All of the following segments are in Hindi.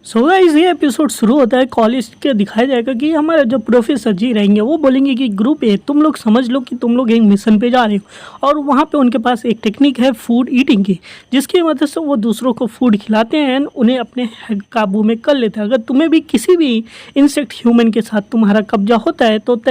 सो गाइस ये एपिसोड शुरू होता है कॉलेज के दिखाया जाएगा कि हमारे जो प्रोफेसर जी रहेंगे वो बोलेंगे कि ग्रुप ए तुम लोग समझ लो कि तुम लोग एक मिशन पे जा रहे हो और वहाँ पे उनके पास एक टेक्निक है फूड ईटिंग की, जिसकी मदद से वो दूसरों को फूड खिलाते हैं एंड उन्हें अपने काबू में कर लेते हैं। अगर तुम्हें भी किसी भी इंसेक्ट ह्यूमन के साथ तुम्हारा कब्जा होता है तो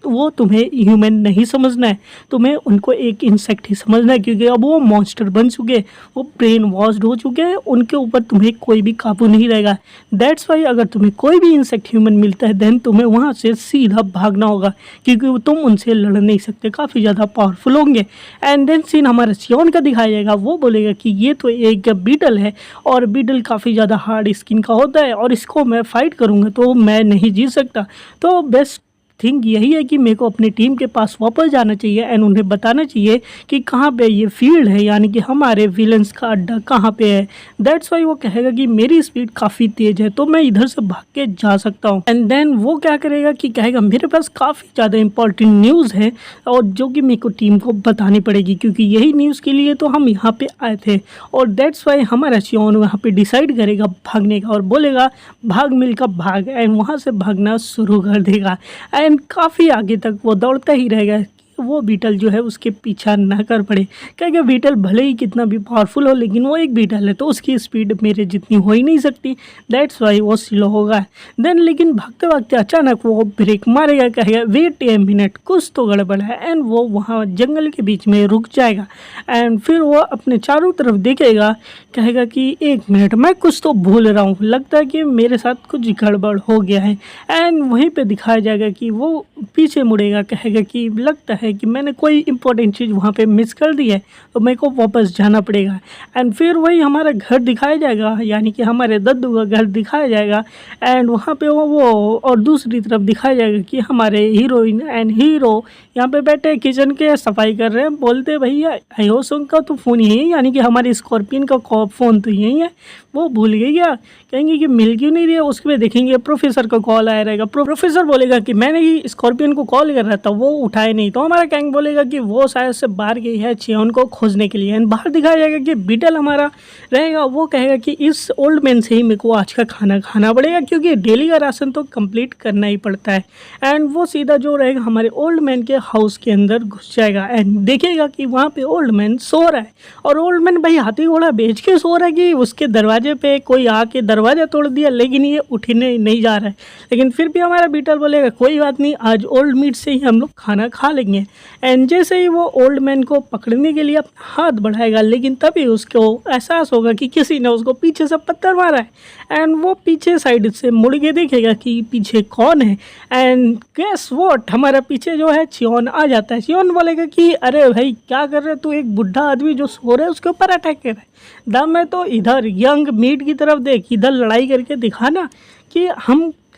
वो तुम्हें ह्यूमन नहीं समझना है, तुम्हें उनको एक इंसेक्ट ही समझना है, क्योंकि अब वो मॉन्स्टर बन चुके हैं, वो ब्रेन वॉश्ड हो चुके हैं, उनके ऊपर तुम्हें कोई भी काबू नहीं रहेगा। दैट्स वाई अगर तुम्हें कोई भी इंसेक्ट ह्यूमन मिलता है देन तुम्हें वहाँ से सीधा भागना होगा, क्योंकि तुम उनसे लड़ नहीं सकते, काफ़ी ज़्यादा पावरफुल होंगे। एंड देन सीन हमारा सियोन का दिखाया जाएगा, वो बोलेगा कि ये तो एक बीटल है और बीटल काफ़ी ज़्यादा हार्ड स्किन का होता है और इसको मैं फाइट करूँगा तो मैं नहीं जीत सकता। तो बेस्ट थिंक यही है कि मेरे को अपनी टीम के पास वापस जाना चाहिए एंड उन्हें बताना चाहिए कि कहाँ पे ये फील्ड है, यानी कि हमारे विलन्स का अड्डा कहाँ पे है। दैट्स वाई वो कहेगा कि मेरी स्पीड काफ़ी तेज़ है तो मैं इधर से भाग के जा सकता हूँ। एंड देन वो क्या करेगा कि कहेगा मेरे पास काफ़ी ज़्यादा इंपॉर्टेंट न्यूज़ है और जो कि मेरे को टीम को बतानी पड़ेगी, क्योंकि यही न्यूज़ के लिए तो हम यहाँ पे आए थे। और दैट्स वाई हमारा सियोन वहाँ पे डिसाइड करेगा भागने का और बोलेगा भाग मिलकर भाग, एंड वहाँ से भागना शुरू कर देगा। एंड काफ़ी आगे तक वो दौड़ता ही रहेगा कि वो बीटल जो है उसके पीछा ना कर पड़े, क्योंकि बीटल भले ही कितना भी पावरफुल हो लेकिन वो एक बीटल है तो उसकी स्पीड मेरे जितनी हो ही नहीं सकती। दैट्स वाई वो स्लो होगा। देन लेकिन भागते भागते अचानक वो ब्रेक मारेगा, कहेगा वेट ए मिनट कुछ तो गड़बड़ है, एंड वो वहाँ जंगल के बीच में रुक जाएगा। एंड फिर वो अपने चारों तरफ देखेगा, कहेगा कि एक मिनट मैं कुछ तो भूल रहा हूँ, लगता है कि मेरे साथ कुछ गड़बड़ हो गया है। एंड वहीं पे दिखाया जाएगा कि वो पीछे मुड़ेगा, कहेगा कि लगता है कि मैंने कोई इंपॉर्टेंट चीज़ वहाँ पे मिस कर दी है तो मेरे को वापस जाना पड़ेगा। एंड फिर वही हमारा घर दिखाया जाएगा, यानी कि हमारे दद्दू का घर दिखाया जाएगा। एंड वहाँ पे वो और दूसरी तरफ दिखाया जाएगा कि हमारे हीरोइन एंड हीरो यहाँ पे बैठे किचन के सफाई कर रहे हैं। बोलते भैया आयोसोंग का तो फ़ोन यही है, यानी कि हमारे स्कॉर्पियन का फ़ोन तो यही है, वो भूल गई क्या। कहेंगे कि मिल क्यों नहीं रही है, उसके बाद देखेंगे प्रोफेसर का कॉल आया रहेगा। प्रोफेसर बोलेगा कि मैंने ही स्कॉर्पियन को कॉल कर रहा था वो उठाए नहीं, तो हमारा गैंग बोलेगा कि वो शायद से बाहर गई है चियोन को खोजने के लिए। एंड बाहर दिखाया जाएगा कि बीटल हमारा रहेगा, वो कहेगा कि इस ओल्ड मैन से ही मेरे को आज का खाना खाना पड़ेगा, क्योंकि डेली का राशन तो कंप्लीट करना ही पड़ता है। एंड वो सीधा जो रहेगा हमारे ओल्ड मैन के हाउस के अंदर घुस जाएगा एंड देखेगा कि वहाँ पे ओल्ड मैन सो रहा है। और ओल्ड मैन भाई हाथी घोड़ा बेच के सो रहा है कि उसके दरवाजे पे कोई आके दरवाजा तोड़ दिया, लेकिन ये उठने नहीं जा रहा है। लेकिन फिर भी हमारा बीटल बोलेगा कोई बात नहीं, आज ओल्ड मीट से ही हम लोग खाना खा लेंगे। एंड जैसे ही वो ओल्ड मैन को पकड़ने के लिए अपना हाथ बढ़ाएगा, लेकिन तभी उसको एहसास होगा कि किसी ने उसको पीछे से पत्थर मारा है। एंड वो पीछे साइड से मुड़ के देखेगा कि पीछे कौन है। एंड गेस व्हाट, हमारा पीछे जो है चियोन आ जाता है। चियोन बोलेगा कि अरे भाई क्या कर रहे तू, एक बुढ़ा आदमी जो सो रहा है उसके ऊपर अटैक कर रहा है, दम है तो इधर यंग मीट की तरफ देख, इधर लड़ाई करके दिखाना कि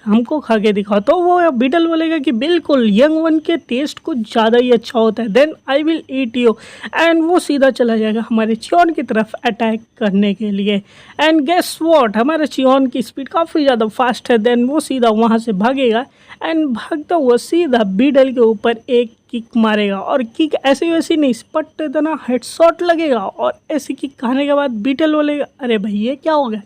हमको खा के दिखाओ। तो वो बीटल बोलेगा कि बिल्कुल यंग वन के टेस्ट कुछ ज़्यादा ही अच्छा होता है, then I will eat you. And वो सीधा चला जाएगा हमारे चियोन की तरफ अटैक करने के लिए। एंड गेस व्हाट, हमारे चियोन की स्पीड काफ़ी ज़्यादा फास्ट है, देन वो सीधा वहाँ से भागेगा एंड भागता हुआ सीधा बीटल के ऊपर एक किक मारेगा। और किक ऐसी वैसी नहीं, स्पट इतना हेडशॉट लगेगा और ऐसी किक खाने के बाद बीटल बोलेगा अरे भाई ये क्या हो गया।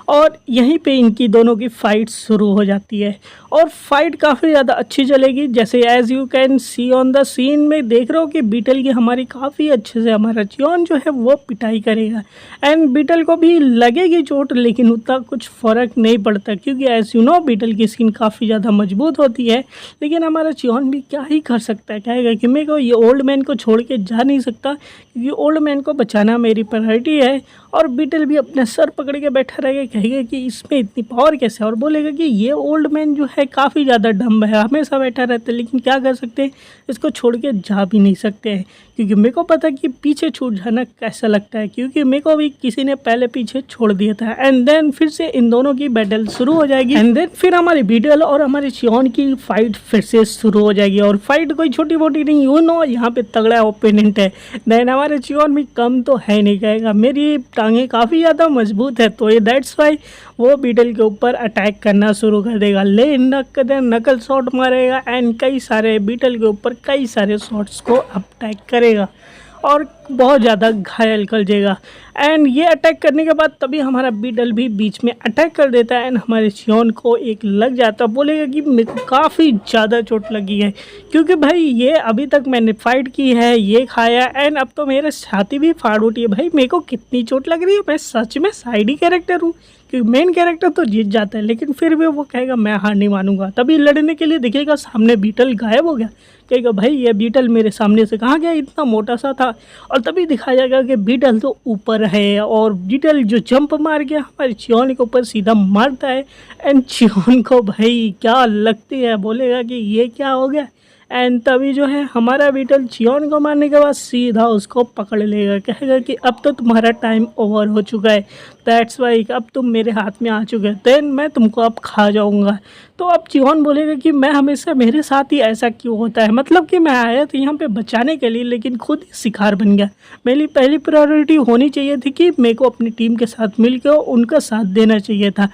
और यहीं पे इनकी दोनों की फ़ाइट शुरू हो जाती है और फाइट काफ़ी ज़्यादा अच्छी चलेगी। जैसे as you can see on the scene में देख रहे हो कि बीटल की हमारी काफ़ी अच्छे से हमारा चियोन जो है वो पिटाई करेगा। एंड बीटल को भी लगेगी चोट, लेकिन उतना कुछ फ़र्क नहीं पड़ता, क्योंकि एज़ यू नो बीटल की स्किन काफ़ी ज़्यादा मजबूत होती है। लेकिन हमारा चियोन भी क्या ही कर सकता है, कहेगा कि मेरे को ये ओल्ड मैन को छोड़ के जा नहीं सकता, क्योंकि ओल्ड मैन को बचाना मेरी प्रायोरिटी है। और बीटल भी अपने सर पकड़ के बैठा रहेगा, कहेगा कि इसमें इतनी पावर कैसे है, और बोलेगा कि ये ओल्ड मैन जो है काफ़ी ज़्यादा डम्ब है, हमेशा बैठा रहता है, लेकिन क्या कर सकते हैं, इसको छोड़ के जा भी नहीं सकते हैं, क्योंकि मेरे को पता है कि पीछे छूट जाना कैसा लगता है, क्योंकि मेरे को भी किसी ने पहले पीछे छोड़ दिया था। एंड देन फिर से इन दोनों की बैटल शुरू हो जाएगी। एंड देन फिर हमारी बीटल और हमारे चियोन की फाइट फिर से शुरू हो जाएगी। और फाइट कोई छोटी मोटी नहीं, यू नो यहाँ पे तगड़ा ओपोनेंट है। देन हमारे चियोन भी कम तो है नहीं, कहेगा मेरी टांगें काफ़ी ज़्यादा मजबूत है, तो ये दैट्स वाई वो बीटल के ऊपर अटैक करना शुरू कर देगा। ले नकल शॉट मारेगा एंड कई सारे बीटल के ऊपर कई सारे शॉट्स को अटैक करेगा। और बहुत ज़्यादा घायल कर देगा। एंड ये अटैक करने के बाद तभी हमारा बीटल भी बीच में अटैक कर देता है एंड हमारे चियोन को एक लग जाता है। बोलेगा कि मेरे को काफ़ी ज़्यादा चोट लगी है, क्योंकि भाई ये अभी तक मैंने फाइट की है, ये खाया एंड अब तो मेरे छाती भी फाड़ उठी है। भाई मेरे को कितनी चोट लग रही है, मैं सच में साइड ही कैरेक्टर हूँ, क्योंकि मेन कैरेक्टर तो जीत जाता है, लेकिन फिर भी वो कहेगा मैं हार नहीं मानूंगा। तभी लड़ने के लिए देखिएगा सामने बीटल गायब हो गया, कहेगा भाई ये बीटल मेरे सामने से कहाँ गया, इतना मोटा सा था। और तभी दिखाया जाएगा कि बीटल तो ऊपर है और बीटल जो जंप मार गया हमारे चियोन के ऊपर सीधा मारता है एंड चियोन को भाई क्या लगती है, बोलेगा कि ये क्या हो गया। एंड तभी जो है हमारा बीटल चियोन को मारने के बाद सीधा उसको पकड़ लेगा, कहेगा कि अब तो तुम्हारा टाइम ओवर हो चुका है, दैट्स वाई अब तुम मेरे हाथ में आ चुके हैं, देन मैं तुमको अब खा जाऊंगा। तो अब चियोन बोलेगा कि मैं हमेशा मेरे साथ ही ऐसा क्यों होता है, मतलब कि मैं आया था यहाँ पे बचाने के लिए लेकिन खुद ही शिकार बन गया। मेरी पहली प्रायोरिटी होनी चाहिए थी कि मेरे को अपनी टीम के साथ मिलकर उनका साथ देना चाहिए था,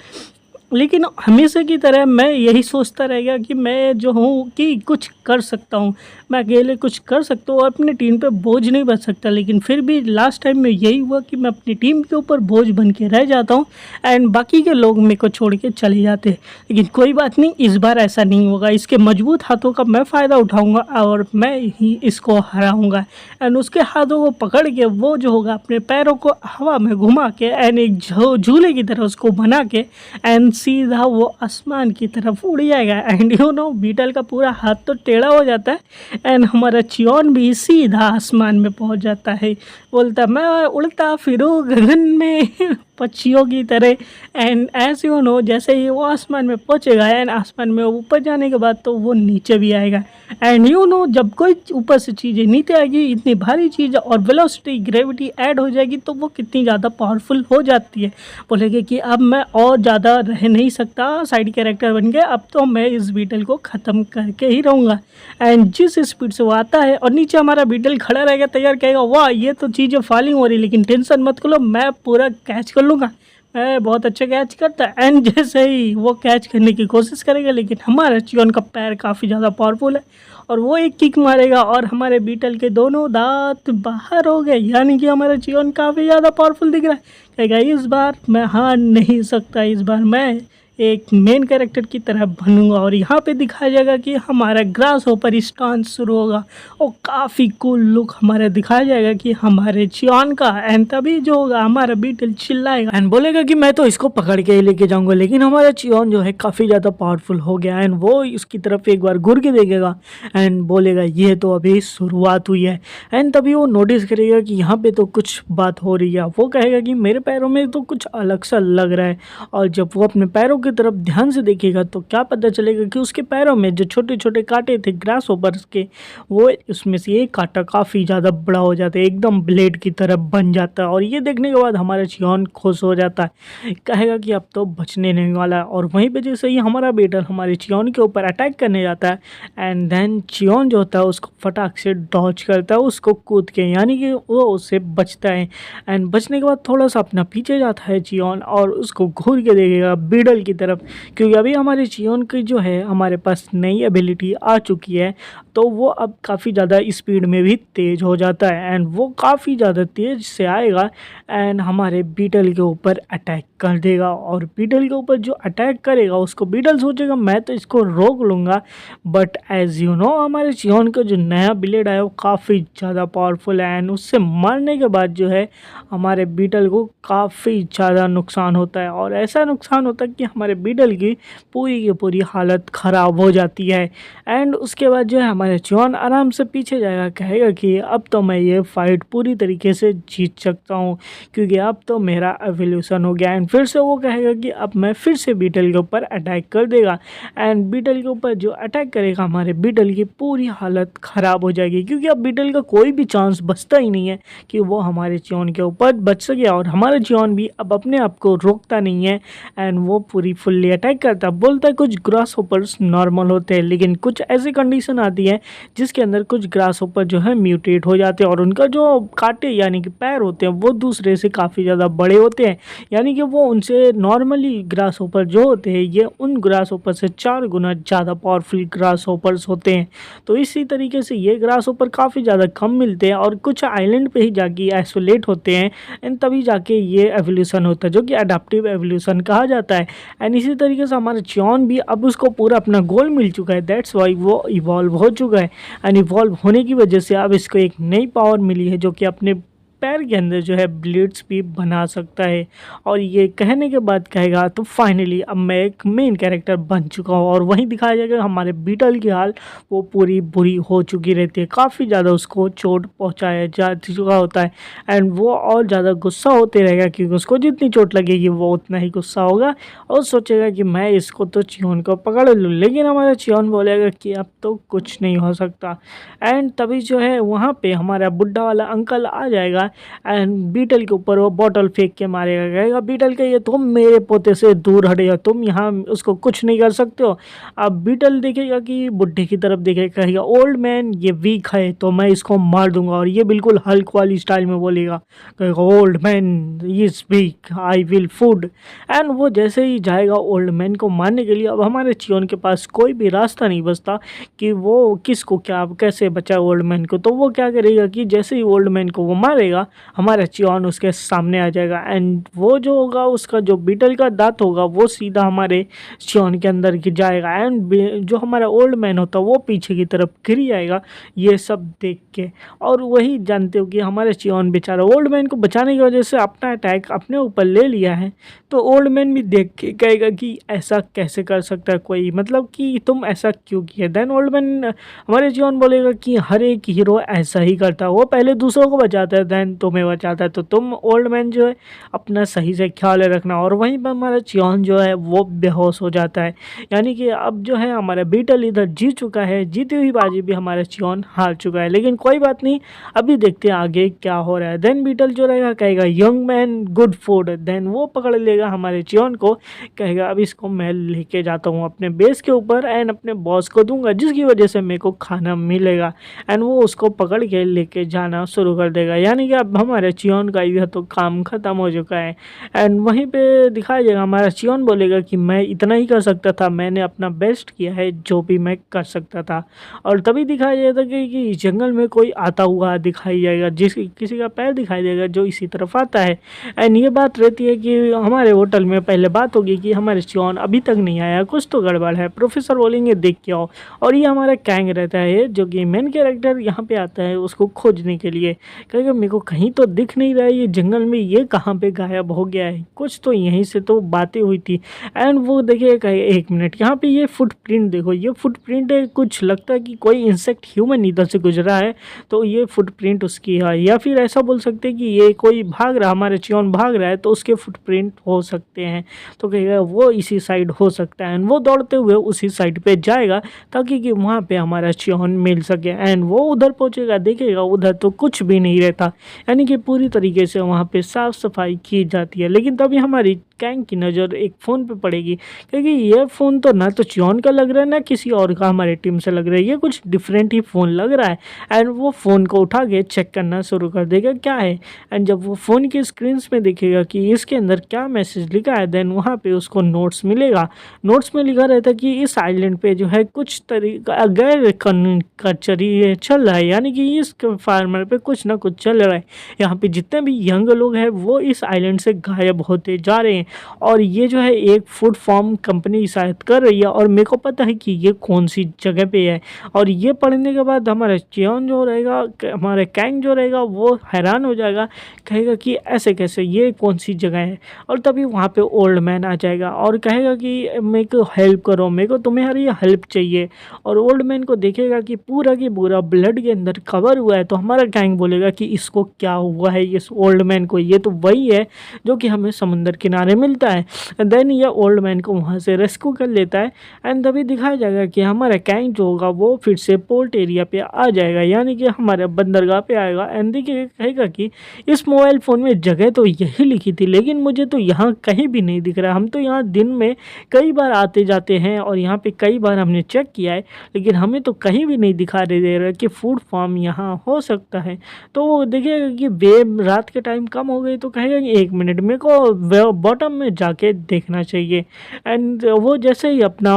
लेकिन हमेशा की तरह मैं यही सोचता रह गया कि मैं जो हूँ कि कुछ कर सकता हूँ, मैं अकेले कुछ कर सकता हूँ, अपनी टीम पे बोझ नहीं बन सकता। लेकिन फिर भी लास्ट टाइम में यही हुआ कि मैं अपनी टीम के ऊपर बोझ बन के रह जाता हूँ एंड बाकी के लोग मेरे को छोड़ के चले जाते हैं। लेकिन कोई बात नहीं, इस बार ऐसा नहीं होगा, इसके मजबूत हाथों का मैं फ़ायदा उठाऊँगा और मैं ही इसको हराऊँगा। एंड उसके हाथों को पकड़ के वो जो होगा अपने पैरों को हवा में घुमा के एंड एक झूले की तरह उसको बना के एंड सीधा वो आसमान की तरफ उड़ जाएगा। एंड यू नो बीटल का पूरा हाथ तो टेढ़ा हो जाता है एंड हमारा चियोन भी सीधा आसमान में पहुंच जाता है, बोलता मैं उड़ता फिरूं गगन में पक्षियों की तरह। एंड ऐसे यू नो जैसे ही वो आसमान में पहुंचेगा एंड आसमान में ऊपर जाने के बाद तो वो नीचे भी आएगा। एंड यू नो जब कोई ऊपर से चीज़ें नीचे आएगी, इतनी भारी चीज़ और वेलोसिटी ग्रेविटी ऐड हो जाएगी तो वो कितनी ज़्यादा पावरफुल हो जाती है। बोलेंगे कि अब मैं और ज़्यादा रह नहीं सकता, साइड कैरेक्टर बन गया, अब तो मैं इस बीटल को ख़त्म करके ही रहूँगा। एंड जिस स्पीड से वो आता है और नीचे हमारा बीटल खड़ा रहेगा तैयार, कहेगा वाह ये तो चीज़ें फॉलिंग हो रही, लेकिन टेंशन मत करो मैं पूरा कैच कर लूँगा, मैं बहुत अच्छा कैच करता है। एंड जैसे ही वो कैच करने की कोशिश करेगा, लेकिन हमारा चियोन का पैर काफ़ी ज़्यादा पावरफुल है और वो एक किक मारेगा और हमारे बीटल के दोनों दांत बाहर हो गए, यानी कि हमारा चियोन काफ़ी ज़्यादा पावरफुल दिख रहा है। कहेगा इस बार मैं हार नहीं सकता, इस बार मैं एक मेन कैरेक्टर की तरह बनूंगा। और यहाँ पे दिखाया जाएगा कि हमारा ग्रास होपर स्टांस शुरू होगा और काफ़ी कूल लुक हमारा दिखाया जाएगा कि हमारे चियोन का। एंड तभी जो होगा हमारा बीटल चिल्लाएगा एंड बोलेगा कि मैं तो इसको पकड़ के ही लेके जाऊंगा, लेकिन हमारा चियोन जो है काफ़ी ज़्यादा पावरफुल हो गया एंड वो इसकी तरफ एक बार घूर के देखेगा एंड बोलेगा ये तो अभी शुरुआत हुई है। एंड तभी वो नोटिस करेगा कि यहाँ पे तो कुछ बात हो रही है, वो कहेगा कि मेरे पैरों में तो कुछ अलग सा लग रहा है। और जब वो अपने पैरों की तरफ ध्यान से देखेगा तो क्या पता चलेगा कि उसके पैरों में जो छोटे छोटे कांटे थे ग्रास होपर्स के, वो उसमें से एक कांटा काफ़ी ज़्यादा बड़ा हो जाता है, एकदम ब्लेड की तरह बन जाता है। और ये देखने के बाद हमारा चियोन खुश हो जाता है, कहेगा कि अब तो बचने नहीं वाला है। और वहीं पे जैसे ही हमारा बीटल हमारे चियोन के ऊपर अटैक करने जाता है एंड देन चियोन जो होता है उसको फटाक से डॉज करता है, उसको कूद के, यानी कि वो उससे बचता है। एंड बचने के बाद थोड़ा सा अपना पीछे जाता है चियोन और उसको घूर के देखेगा बीटल की तरफ, क्योंकि अभी हमारे चियोन की जो है हमारे पास नई एबिलिटी आ चुकी है, तो वो अब काफ़ी ज़्यादा स्पीड में भी तेज़ हो जाता है एंड वो काफ़ी ज़्यादा तेज़ से आएगा एंड हमारे बीटल के ऊपर अटैक कर देगा। और बीटल के ऊपर जो अटैक करेगा उसको बीटल सोचेगा मैं तो इसको रोक लूँगा, बट एज़ यू नो हमारे चियोन का जो नया ब्लेड आया वो काफ़ी ज़्यादा पावरफुल है एंड उससे मारने के बाद जो है हमारे बीटल को काफ़ी ज़्यादा नुकसान होता है। और ऐसा नुकसान होता है कि हमारे बीटल की पूरी हालत ख़राब हो जाती है। एंड उसके बाद जो है हमारे चियोन आराम से पीछे जाएगा, कहेगा कि अब तो मैं ये फाइट पूरी तरीके से जीत सकता हूँ, क्योंकि अब तो मेरा एवोल्यूशन हो गया। एंड फिर से वो कहेगा कि अब मैं फिर से बीटल के ऊपर अटैक कर देगा एंड बीटल के ऊपर जो अटैक करेगा हमारे बीटल की पूरी हालत ख़राब हो जाएगी, क्योंकि अब बीटल का कोई भी चांस बचता ही नहीं है कि वो हमारे चियोन के ऊपर बच सके। और हमारा चियोन भी अब अपने आप को रोकता नहीं है एंड वो पूरी भी फुल्ली अटैक करता है। बोलता है कुछ ग्रास होपर्स नॉर्मल होते हैं, लेकिन कुछ ऐसी कंडीशन आती है जिसके अंदर कुछ ग्रास होपर जो है म्यूटेट हो जाते हैं और उनका जो कांटे यानी कि पैर होते हैं वो दूसरे से काफ़ी ज़्यादा बड़े होते हैं, यानी कि वो उनसे नॉर्मली ग्रास होपर जो होते हैं ये उन ग्रास होपर से 4 गुना ज़्यादा पावरफुल ग्रास होपर्स होते हैं। तो इसी तरीके से ये ग्रास होपर काफ़ी ज़्यादा कम मिलते हैं और कुछ आइलैंड पे ही जाके आइसोलेट होते हैं एंड तभी जाके ये एवोल्यूशन होता है जो कि अडाप्टिव एवोल्यूशन कहा जाता है। एंड इसी तरीके से हमारा च्योन भी अब उसको पूरा अपना गोल मिल चुका है, दैट्स वाई वो इवॉल्व हो चुका है। एंड इवॉल्व होने की वजह से अब इसको एक नई पावर मिली है जो कि अपने पैर के अंदर जो है ब्लेड्स भी बना सकता है। और ये कहने के बाद कहेगा तो फाइनली अब मैं एक मेन कैरेक्टर बन चुका हूँ। और वहीं दिखाया जाएगा हमारे बीटल की हाल वो पूरी बुरी हो चुकी रहती है, काफ़ी ज़्यादा उसको चोट पहुँचाया जा चुका होता है एंड वो और ज़्यादा गुस्सा होते रहेगा क्योंकि उसको जितनी चोट लगेगी वो उतना ही गुस्सा होगा और सोचेगा कि मैं इसको तो चियोन को पकड़ लूँ, लेकिन हमारा चियोन बोलेगा कि अब तो कुछ नहीं हो सकता। एंड तभी जो है वहाँ पे हमारा बुढ़ा वाला अंकल आ जाएगा एंड बीटल के ऊपर वो बॉटल फेंक के मारेगा, कहेगा बीटल के ये तुम मेरे पोते से दूर हटे हो, तुम यहाँ उसको कुछ नहीं कर सकते हो। अब बीटल देखेगा कि बुढ़े की तरफ देखेगा, कहेगा ओल्ड मैन ये वीक है तो मैं इसको मार दूंगा और ये बिल्कुल हल्क वाली स्टाइल में बोलेगा, कहेगा old man is weak I will food. And वो जैसे ही जाएगा ओल्ड मैन को मारने के लिए, अब हमारे चियोन के पास कोई भी रास्ता नहीं बचता कि वो किसको क्या कैसे बचाए ओल्ड मैन को। तो वो क्या करेगा कि जैसे ही ओल्ड मैन को वो मारेगा हमारा चियोन उसके सामने आ जाएगा एंड वो जो होगा उसका जो बीटल का दांत होगा वो सीधा हमारे चियोन के अंदर गिर जाएगा एंड जो हमारा ओल्ड मैन होता है वो पीछे की तरफ गिर जाएगा ये सब देख के। और वही जानते हो कि हमारे चियोन बेचारा ओल्ड मैन को बचाने की वजह से अपना अटैक अपने ऊपर ले लिया है। तो ओल्ड मैन भी देख के कहेगा कि ऐसा कैसे कर सकता है कोई, मतलब कि तुम ऐसा क्यों किया। देन ओल्ड मैन हमारे चियोन बोलेगा कि हर एक हीरो ऐसा ही करता है, वो पहले दूसरों को बचाता है देन तुम्हें बचाता है, तो तुम ओल्ड मैन जो है अपना सही से ख्याल रखना। और वहीं पर हमारा चियोन जो है वो बेहोश हो जाता है, यानी कि अब जो है हमारा बीटल इधर जीत चुका है, जीती हुई बाजी भी हमारा चियोन हार चुका है। लेकिन कोई बात नहीं, अभी देखते हैं आगे क्या हो रहा है। देन बीटल जो रहेगा कहेगा young man good food, then वो पकड़ लेगा हमारे चियोन को, कहेगा अब इसको मैं लेके जाता हूँ अपने बेस के ऊपर एंड अपने बॉस को दूंगा जिसकी वजह से मेरे को खाना मिलेगा। एंड वो उसको पकड़ के लेके जाना शुरू कर देगा, यानी कि अब हमारे चियोन का इधर तो काम खत्म हो चुका है। एंड वहीं पे दिखाया जाएगा हमारा चियोन बोलेगा कि मैं इतना ही कर सकता था, मैंने अपना बेस्ट किया है जो भी मैं कर सकता था। और तभी दिखाया जाएगा कि जंगल में कोई आता हुआ दिखाई जाएगा, जिस किसी का पैर दिखाई देगा जो इसी तरफ आता है। एंड ये बात रहती है कि हमारे होटल में पहले बात होगी कि हमारे चियोन अभी तक नहीं आया, कुछ तो गड़बड़ है। प्रोफेसर बोलेंगे देख के आओ, और ये हमारा कैंग रहता है जो कि मेन कैरेक्टर यहाँ पे आता है उसको खोजने के लिए, कहेगा मेरे को कहीं तो दिख नहीं रहा है ये जंगल में, ये कहाँ पे गायब हो गया है, कुछ तो यहीं से तो बातें हुई थी। एंड वो देखिए कहे एक मिनट यहाँ पे ये फुटप्रिंट देखो, ये फुटप्रिंट है, कुछ लगता है कि कोई इंसेक्ट ह्यूमन इधर से गुजरा है तो ये फुटप्रिंट उसकी है, या फिर ऐसा बोल सकते हैं कि ये कोई भाग रहा, हमारे चियोन भाग रहा है तो उसके फुटप्रिंट हो सकते हैं। तो कहेगा वो इसी साइड हो सकता है एंड वो दौड़ते हुए उसी साइड पे जाएगा ताकि कि वहाँ पे हमारा चियोन मिल सके। एंड वो उधर पहुँचेगा, देखेगा उधर तो कुछ भी नहीं रहता, यानी कि पूरी तरीके से वहाँ पे साफ़ सफाई की जाती है। लेकिन तभी हमारी कैंग की नज़र एक फ़ोन पे पड़ेगी, क्योंकि ये फ़ोन तो ना तो चियोन का लग रहा है ना किसी और का हमारे टीम से लग रहा है, ये कुछ डिफरेंट ही फ़ोन लग रहा है। एंड वो फ़ोन को उठा के चेक करना शुरू कर देगा क्या है। एंड जब वो फ़ोन की स्क्रीन्स में देखेगा कि इसके अंदर क्या मैसेज लिखा है, देन वहाँ पे उसको नोट्स मिलेगा। नोट्स में लिखा रहता है कि इस आइलैंड पे जो है कुछ तरीका गैर कानूनी कचरी चल रहा है, यानी कि इस फार्मर पे कुछ ना कुछ चल रहा है। यहाँ पे जितने भी यंग लोग हैं वो इस आइलैंड से गायब होते जा रहे हैं और ये जो है एक फूड फार्म कंपनी शायद कर रही है और मेरे को पता है कि ये कौन सी जगह पे है। और ये पढ़ने के बाद हमारा चियोन जो रहेगा, हमारे कैंग जो रहेगा वो हैरान हो जाएगा, कहेगा कि ऐसे कैसे, ये कौन सी जगह है। और तभी वहाँ पे ओल्ड मैन आ जाएगा और कहेगा कि मेरे को हेल्प करो, मेरे को तुम्हारी हेल्प चाहिए। और ओल्ड मैन को देखेगा कि पूरा की पूरा ब्लड के अंदर कवर हुआ है, तो हमारा गैंग बोलेगा कि इसको क्या हुआ है इस ओल्ड मैन को, ये तो वही है जो कि हमें समुंदर किनारे मिलता है। देन ये ओल्ड मैन को वहाँ से रेस्क्यू कर लेता है एंड तभी दिखाया जाएगा कि हमारा कैंग जो होगा वो फिर से पोर्ट एरिया पे आ जाएगा, यानी कि हमारे बंदरगाह पे आएगा एंड देखिए कहेगा कि इस मोबाइल फ़ोन में जगह तो यही लिखी थी, लेकिन मुझे तो यहाँ कहीं भी नहीं दिख रहा। हम तो यहाँ दिन में कई बार आते जाते हैं और यहाँ पे कई बार हमने चेक किया है, लेकिन हमें तो कहीं भी नहीं दिखा दे रहा कि फूड फार्म यहाँ हो सकता है। तो वो देखिएगा कि वेव रात के टाइम कम हो गई तो कहेगा कि 1 मिनट मेरे को बॉटम में जाके देखना चाहिए। एंड वो जैसे ही अपना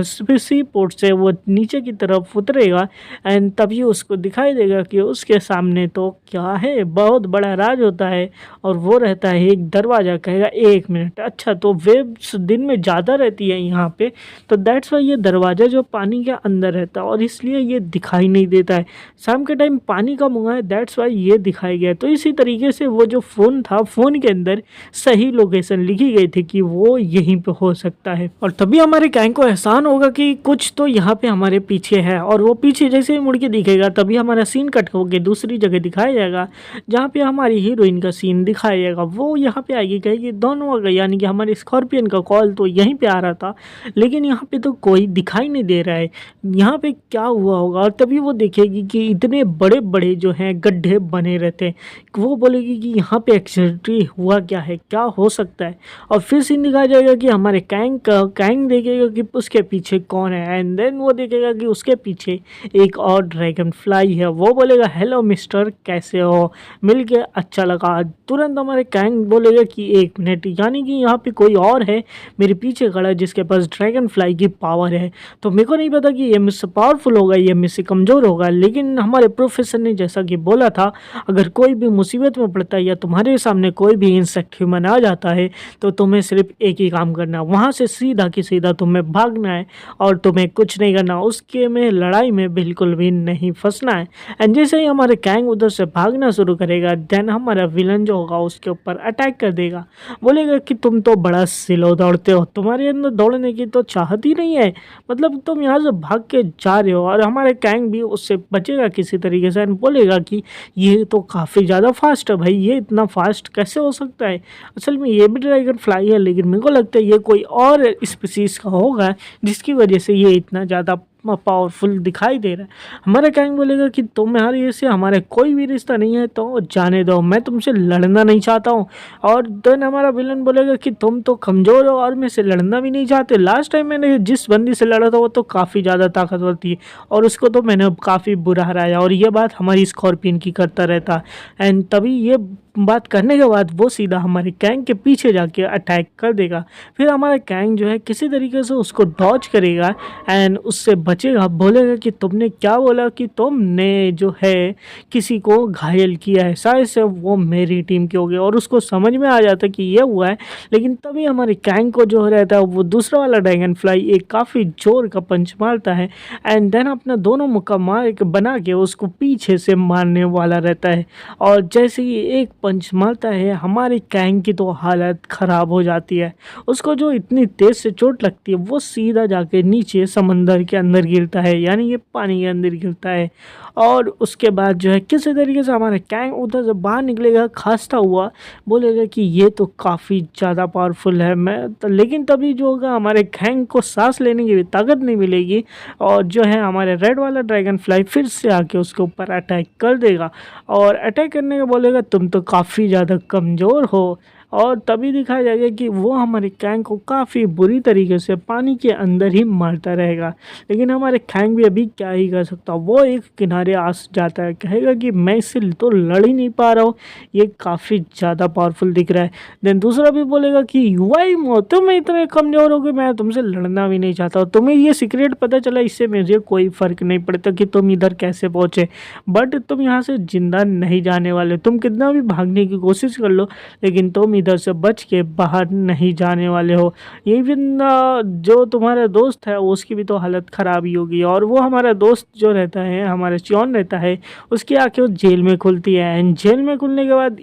सी पोर्ट से वो नीचे की तरफ उतरेगा एंड तभी उसको दिखाई देगा कि उसके सामने तो क्या है, बहुत बड़ा राज होता है और वो रहता है एक दरवाज़ा। कहेगा 1 मिनट, अच्छा तो वेव्स दिन में ज़्यादा रहती है यहाँ पे, तो दैट्स वाई ये दरवाज़ा जो पानी के अंदर रहता है और इसलिए ये दिखाई नहीं देता है। शाम के टाइम पानी कम हुआ है, दैट्स वाई ये दिखाई गया। तो इसी तरीके से वो जो फ़ोन था, फ़ोन के अंदर सही लोकेशन लिखी गई थी कि वो यहीं पे हो सकता है। और तभी हमारे गैंग को एहसान होगा कि कुछ तो यहाँ पे हमारे पीछे है, और वो पीछे जैसे ही मुड़ के दिखेगा तभी हमारा सीन कट होकर दूसरी जगह दिखाया जाएगा जहाँ पे हमारी हीरोइन का सीन दिखाया जाएगा। वो यहाँ पे आएगी, कहेगी दोनों आ गए, यानी कि हमारे स्कॉर्पियन का कॉल तो यहीं पे आ रहा था लेकिन यहाँ पे तो कोई दिखाई नहीं दे रहा है, यहाँ पे क्या हुआ होगा। और तभी वो देखेगी कि इतने बड़े बड़े जो हैं गड्ढे बने रहते हैं। वो बोलेगी कि यहाँ पे एक्चुअली हुआ क्या है, क्या हो सकता है। और फिर सीन दिखाया जाएगा कि हमारे कैंग देखेगा कि उसके पीछे कौन है एंड देन वो देखेगा कि उसके पीछे एक और ड्रैगन फ्लाई है। वो बोलेगा हेलो मिस्टर, कैसे हो, मिल के अच्छा लगा। तुरंत हमारे कैंग बोलेगा कि 1 मिनट, यानी कि यहाँ पे कोई और है मेरे पीछे खड़ा है जिसके पास ड्रैगन फ्लाई की पावर है। तो मेरे को नहीं पता कि ये मुझसे पावरफुल होगा, ये मुझसे कमज़ोर होगा, लेकिन हमारे प्रोफेसर ने जैसा कि बोला था अगर कोई भी मुसीबत में पड़ता है या तुम्हारे सामने कोई भी इंसेक्ट ह्यूमन आ जाता है तो तुम्हें सिर्फ एक ही काम करना है, वहाँ से सीधा की सीधा तुम्हें भागना है और तुम्हें कुछ नहीं करना, उसके में लड़ाई में बिल्कुल भी नहीं फंसना है। एंड जैसे ही हमारे गैंग उधर से भागना शुरू करेगा देन हमारा विलन जो होगा उसके ऊपर अटैक कर देगा। बोलेगा कि तुम तो बड़ा स्लो दौड़ते हो, तुम्हारे अंदर दौड़ने की तो चाहत ही नहीं है, मतलब तुम यहाँ से भाग के जा रहे हो। और हमारे गैंग भी उससे बचेगा किसी तरीके से एंड बोलेगा कि ये तो काफ़ी ज़्यादा फास्ट है भाई, ये इतना फास्ट कैसे हो सकता है। असल में ये भी ड्रैगन फ्लाई है लेकिन मेरे को लगता है ये कोई और स्पीसीज़ का होगा जिसकी वजह से ये इतना ज़्यादा पावरफुल दिखाई दे रहा है। हमारा गैंग बोलेगा कि तुम्हारे से हमारे कोई भी रिश्ता नहीं है तो जाने दो, मैं तुमसे लड़ना नहीं चाहता हूँ। और देन हमारा विलन बोलेगा कि तुम तो कमज़ोर हो और मेरे से लड़ना भी नहीं चाहते, लास्ट टाइम मैंने जिस बंदी से लड़ा था वो तो काफ़ी ज़्यादा ताकतवर थी और उसको तो मैंने काफ़ी बुरा हराया, और ये बात हमारी स्कॉर्पियन की करता रहता। एंड तभी ये बात करने के बाद वो सीधा हमारे गैंग के पीछे जाके अटैक कर देगा। फिर हमारा गैंग जो है किसी तरीके से उसको डॉज करेगा एंड उससे बचेगा। बोलेगा कि तुमने क्या बोला कि तुमने जो है किसी को घायल किया है, शायद से वो मेरी टीम के हो गए, और उसको समझ में आ जाता कि ये हुआ है। लेकिन तभी हमारे गैंग को जो रहता है वो दूसरा वाला ड्रैगन फ्लाई एक काफ़ी जोर का पंच मारता है एंड देन अपना दोनों मुक्का मार के बना के उसको पीछे से मारने वाला रहता है। और जैसे ही एक पंच मारता है हमारे गैंग की तो हालत ख़राब हो जाती है। उसको जो इतनी तेज़ से चोट लगती है वो सीधा जाके नीचे समंदर के अंदर गिरता है, यानी ये पानी के अंदर गिरता है। और उसके बाद जो है किसी तरीके से हमारा गैंग उधर से बाहर निकलेगा खांसता हुआ, बोलेगा कि ये तो काफ़ी ज़्यादा पावरफुल है लेकिन तभी जो होगा हमारे गैंग को सांस लेने की भी ताकत नहीं मिलेगी और जो है हमारे रेड वाला ड्रैगन फ्लाई फिर से आके उसके ऊपर अटैक कर देगा। और अटैक करने का बोलेगा तुम तो काफ़ी ज़्यादा कमज़ोर हो, और तभी दिखाया जाएगा कि वो हमारे गैंग को काफ़ी बुरी तरीके से पानी के अंदर ही मारता रहेगा। लेकिन हमारे गैंग भी अभी क्या ही कर सकता, वो एक किनारे आ जाता है, कहेगा कि मैं इससे तो लड़ ही नहीं पा रहा हूँ, ये काफ़ी ज़्यादा पावरफुल दिख रहा है। देन दूसरा भी बोलेगा कि युवाई मो तुम इतने कमज़ोर हो कि मैं तुमसे लड़ना भी नहीं चाहता, तुम्हें ये सीक्रेट पता चला, इससे मुझे कोई फ़र्क नहीं पड़ता कि तुम इधर कैसे पहुँचे, बट तुम यहाँ से ज़िंदा नहीं जाने वाले, तुम कितना भी भागने की कोशिश कर लो लेकिन तुम इधर से बच के बाहर नहीं जाने वाले हो। इवन जो तुम्हारा दोस्त है उसकी भी तो हालत ख़राब ही होगी। और वो हमारा दोस्त जो रहता है, हमारा चियोन रहता है, उसकी आंखें जेल में खुलती है एंड जेल में खुलने के बाद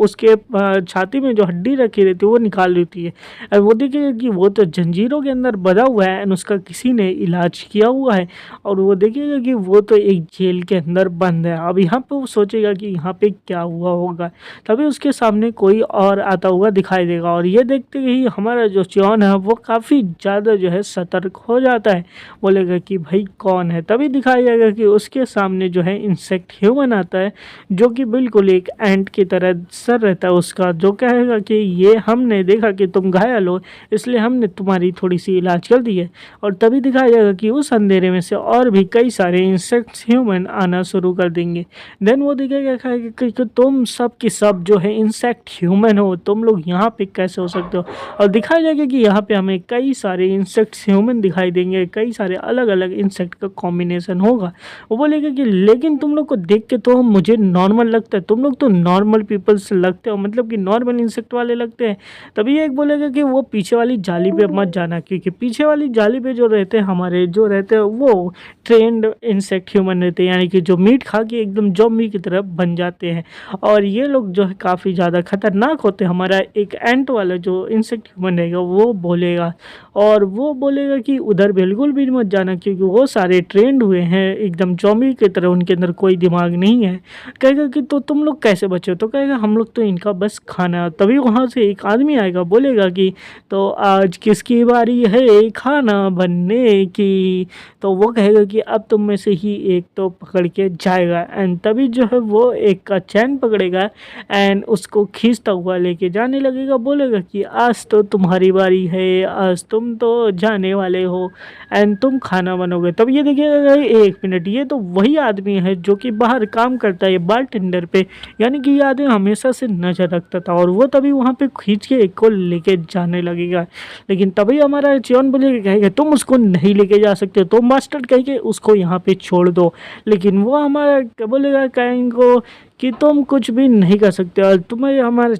उसके छाती में जो हड्डी रखी रहती है वो निकाल देती है और वो देखिए कि वो तो जंजीरों के अंदर बंधा हुआ है एंड उसका किसी ने इलाज किया हुआ है, और वो देखिएगा कि वो तो एक जेल के अंदर बंद है। अब यहाँ पे वो सोचेगा कि यहाँ पे क्या हुआ होगा, तभी उसके सामने कोई और आता हुआ दिखाई देगा। और ये देखते ही हमारा जो च्योन है वो काफ़ी ज़्यादा जो है सतर्क हो जाता है, बोलेगा कि भाई कौन है। तभी दिखाया जाएगा कि उसके सामने जो है इंसेक्ट ह्यूमन आता है, जो कि बिल्कुल एक एंट की तरह सर रहता है उसका, जो कहेगा कि ये हमने देखा कि तुम घायल हो, इसलिए हमने तुम्हारी थोड़ी सी इलाज कर दी है। और तभी दिखाया जाएगा कि उस अंधेरे में से और भी कई सारे इंसेक्ट्स ह्यूमन आना शुरू कर देंगे। देन वो दिखेगा कि तुम सब की सब जो है इंसेक्ट ह्यूमन हो, तुम लोग यहाँ पे कैसे हो सकते हो। और दिखाया जाएगा कि यहाँ पे हमें कई सारे इंसेक्ट्स ह्यूमन दिखाई देंगे, कई सारे अलग अलग इंसेक्ट का कॉम्बिनेशन होगा। वो बोलेगा कि लेकिन तुम लोग को देख के तो मुझे नॉर्मल लगता है, तुम लोग तो नॉर्मल पीपल्स लगते हो, मतलब कि नॉर्मल इंसेक्ट वाले लगते हैं। तभी एक बोलेगा कि वो पीछे वाली जाली पे मत जाना, क्योंकि पीछे वाली जाली पे जो रहते हैं हमारे, जो रहते हैं वो ट्रेंड इंसेक्ट ह्यूमन रहते हैं, यानी कि जो मीट खा के एकदम ज़ॉम्बी की तरह बन जाते हैं। और ये लोग जो है काफ़ी ज़्यादा खतरनाक होते हैं। हमारा एक एंट वाला जो इंसेक्ट ह्यूमन रहेगा वो बोलेगा, और वो बोलेगा कि उधर बिल्कुल भी मत जाना, क्योंकि वो सारे ट्रेंड हुए हैं एकदम ज़ॉम्बी की तरह, उनके अंदर कोई दिमाग नहीं है। कहेगा कि तो तुम लोग कैसे बचे हो, तो कहेगा हम लोग तो इनका बस खाना। तभी वहाँ से एक आदमी आएगा, बोलेगा कि तो आज किसकी बारी है खाना बनने की। तो वो कहेगा कि अब तुम में से ही एक तो पकड़ के जाएगा। एंड तभी जो है वो एक का चैन पकड़ेगा एंड उसको खींचता हुआ लेके जाने लगेगा। बोलेगा कि आज तो तुम्हारी बारी है, आज तुम तो जाने वाले हो एंड तुम खाना बनोगे। तब ये देखिएगा, एक मिनट, ये तो वही आदमी है जो कि बाहर काम करता है बारटेंडर पे, यानी कि ये आदमी हमेशा से नज़र रखता था। और वो तभी वहाँ पे खींच के एक को लेके जाने लगेगा। लेकिन तभी हमारा च्योन बोलेगा, कहेगा तुम उसको नहीं लेके जा सकते, तो मास्टर कह के उसको यहाँ पे छोड़ दो। लेकिन वो हमारा क्या बोलेगा, कहेंगे कि तुम कुछ भी नहीं कर सकते। और तुम्हें हमारा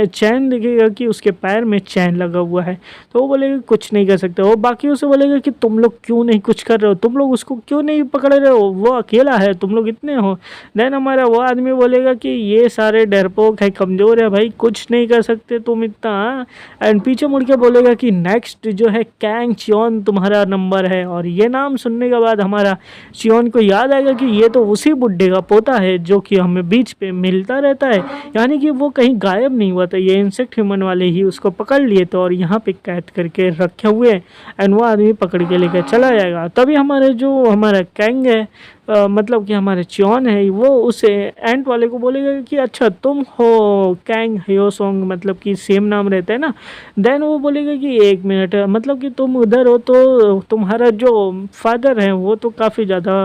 चैन दिखेगा कि उसके पैर में चैन लगा हुआ है, तो वो बोलेगा कुछ नहीं कर सकते। वो बाकियों से बोलेगा कि तुम लोग क्यों नहीं कुछ कर रहे हो, तुम लोग उसको क्यों नहीं पकड़ रहे हो, वो अकेला है, तुम लोग इतने हो। देन हमारा वो आदमी बोलेगा कि ये सारे डरपोक है, कमज़ोर है भाई, कुछ नहीं कर सकते तुम इतना। एंड पीछे मुड़ के बोलेगा कि नेक्स्ट जो है कैंग च्योन तुम्हारा नंबर है। और ये नाम सुनने के बाद हमारा च्योन को याद आएगा कि ये तो उसी बुड्ढे का पोता है जो कि हमें बीच पे मिलता रहता है, यानी कि वो कहीं गायब नहीं हुआ था, ये इंसेक्ट ह्यूमन वाले ही उसको पकड़ लिए थे और यहाँ पे कैद करके रखे हुए हैं। एंड वो आदमी पकड़ के लेकर चला जाएगा। तभी हमारे जो हमारा कैंग है, मतलब कि हमारे च्योन है, वो उसे एंट वाले को बोलेगा कि अच्छा तुम हो कैंग ह्योसोंग, मतलब कि सेम नाम रहता है ना। देन वो बोलेगा कि एक मिनट, मतलब कि तुम उधर हो तो तुम्हारा जो फादर है वो तो काफ़ी ज़्यादा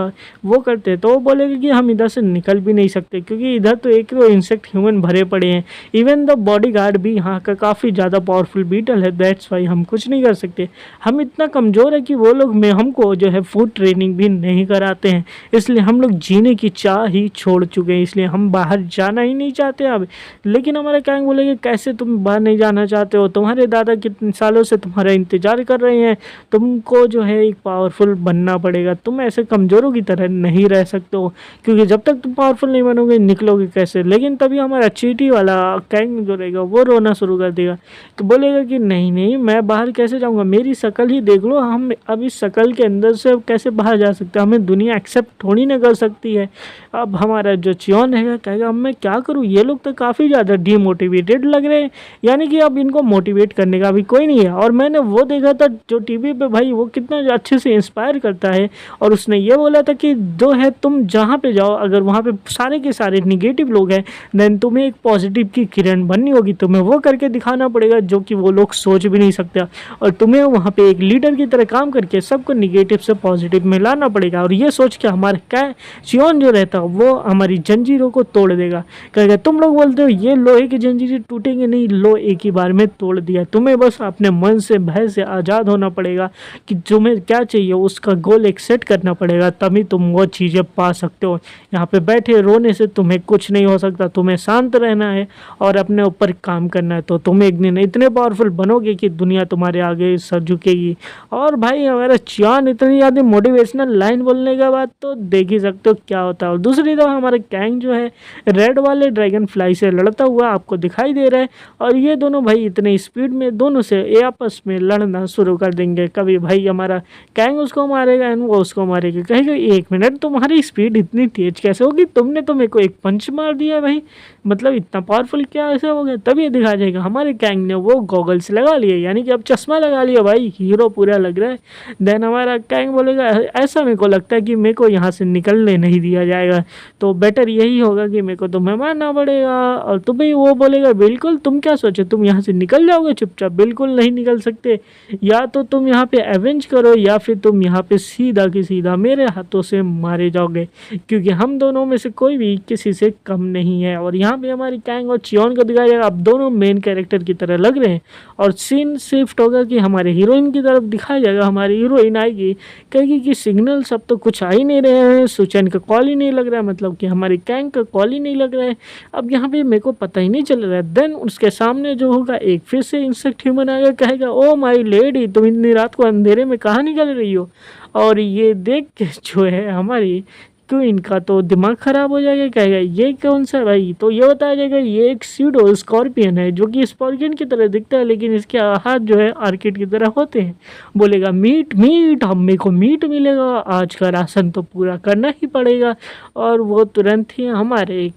वो करते हैं। तो वो बोलेगा कि हम इधर से निकल भी नहीं सकते, क्योंकि इधर तो एक इंसेक्ट ह्यूमन भरे पड़े हैं, इवन द बॉडीगार्ड भी यहाँ का काफ़ी ज़्यादा पावरफुल बीटल है, दैट्स वाई हम कुछ नहीं कर सकते। हम इतना कमज़ोर है कि वो लोग में हमको जो है फूड ट्रेनिंग भी नहीं कराते हैं, इसलिए हम लोग जीने की चाह ही छोड़ चुके हैं, इसलिए हम बाहर जाना ही नहीं चाहते अब। लेकिन हमारा कैंग बोलेगा कैसे तुम बाहर नहीं जाना चाहते हो, तुम्हारे दादा कितने सालों से तुम्हारा इंतज़ार कर रहे हैं, तुमको जो है एक पावरफुल बनना पड़ेगा, तुम ऐसे कमज़ोरों की तरह नहीं रह सकते हो, क्योंकि जब तक तुम पावरफुल नहीं बनोगे निकलोगे कैसे। लेकिन तभी हमारा चींटी वाला कैंग जो रहेगा वो रोना शुरू कर देगा, तो बोलेगा कि नहीं नहीं, मैं बाहर कैसे जाऊँगा, मेरी शक्ल ही देख लो, हम अब इस शक्ल के अंदर से कैसे बाहर जा सकते हैं, हमें दुनिया एक्सेप्ट थोड़ी ना कर सकती है। अब हमारा जो च्योन है कहेगा अब मैं क्या करूँ, ये लोग तो काफ़ी ज़्यादा डीमोटिवेटेड लग रहे हैं, यानी कि अब इनको मोटिवेट करने का भी कोई नहीं है। और मैंने वो देखा था जो टीवी पे भाई, वो कितना अच्छे से इंस्पायर करता है, और उसने ये बोला था कि जो है तुम जहाँ पे जाओ, अगर वहाँ पे सारे के सारे निगेटिव लोग हैं, देन तुम्हें एक पॉजिटिव की किरण बननी होगी, तुम्हें वो करके दिखाना पड़ेगा जो कि वो लोग सोच भी नहीं सकते, और तुम्हें वहाँ पे एक लीडर की तरह काम करके सबको निगेटिव से पॉजिटिव में लाना पड़ेगा। और ये सोच के हमारे च्योन जो रहता है वो हमारी जंजीरों को तोड़ देगा। कहेगा तुम लोग बोलते हो ये लोहे की जंजीरें टूटेंगे नहीं, लो एक ही बार में तोड़ दिया, तुम्हें बस अपने मन से भय से आज़ाद होना पड़ेगा कि तुम्हें क्या चाहिए उसका गोल एक सेट करना पड़ेगा, तभी तुम वो चीज़ें पा सकते हो। यहाँ पे बैठे रोने से तुम्हें कुछ नहीं हो सकता, तुम्हें शांत रहना है और अपने ऊपर काम करना है, तो तुम एक दिन इतने पावरफुल बनोगे कि दुनिया तुम्हारे आगे सर झुकेगी। और भाई हमारा च्योन इतनी ज़्यादा मोटिवेशनल लाइन बोलने के बाद तो देख ही सकते हो क्या होता है। और दूसरी तरफ हमारा कैंग जो है रेड वाले ड्रैगन फ्लाई से लड़ता हुआ आपको दिखाई दे रहा है, और ये दोनों भाई इतने स्पीड में दोनों से ये आपस में लड़ना शुरू कर देंगे। कभी भाई हमारा कैंग उसको मारेगा एंड वो उसको मारेगा, कहेगा 1 मिनट तुम्हारी स्पीड इतनी तेज कैसे होगी, तुमने तो मेरे को एक पंच मार दिया है भाई, मतलब इतना पावरफुल क्या ऐसा हो गया। तभी दिखा जाएगा हमारे कैंग ने वो गॉगल्स लगा लिए, यानी कि अब चश्मा लगा लिया भाई, हीरो पूरा लग रहा है। देन हमारा कैंग बोलेगा ऐसा मेरे को लगता है कि मेरे को यहाँ से निकलने नहीं दिया जाएगा, तो बेटर यही होगा कि मेरे को तुम्हें मारना पड़ेगा। और तुम्हें वो बोलेगा बिल्कुल, तुम क्या सोचे तुम यहाँ से निकल जाओगे चुपचाप, बिल्कुल नहीं निकल सकते, या तो तुम यहाँ पे एवेंज करो या फिर तुम यहाँ पे सीधा की सीधा मेरे हाथों से मारे जाओगे, क्योंकि हम दोनों में से कोई भी किसी से कम नहीं है। और यहाँ पे हमारी कैंग और चियोन को दिखाया जाएगा, अब दोनों मेन कैरेक्टर की तरह लग रहे हैं, और सीन शिफ्ट होगा कि हमारे हीरोइन की तरफ दिखाया जाएगा। हमारी हीरोइन आएगी, कहेगी कि सिग्नल सब तो कुछ आ ही नहीं रहे हैं, सुचैन का कॉल ही नहीं लग रहा है, मतलब कि हमारी कैंग का कॉल ही नहीं लग रहा है, अब यहाँ पे मेरे को पता ही नहीं चल रहा है। देन उसके सामने जो होगा एक फिर से इंसेक्ट ह्यूमन आएगा, कहेगा ओ माई लेडी तुम इतनी रात को अंधेरे में कहाँ निकल रही हो। और ये देख के जो है हमारी क्यों इनका तो दिमाग ख़राब हो जाएगा, कहेगा ये कौन सा भाई, तो ये बताया जाएगा ये एक सीडो स्कॉर्पियन है जो कि स्कॉर्पियन की तरह दिखता है, लेकिन इसके हाथ जो है आर्किड की तरह होते हैं। बोलेगा मीट मीट, हम मेरे को मीट मिलेगा, आज का राशन तो पूरा करना ही पड़ेगा। और वो तुरंत ही हमारे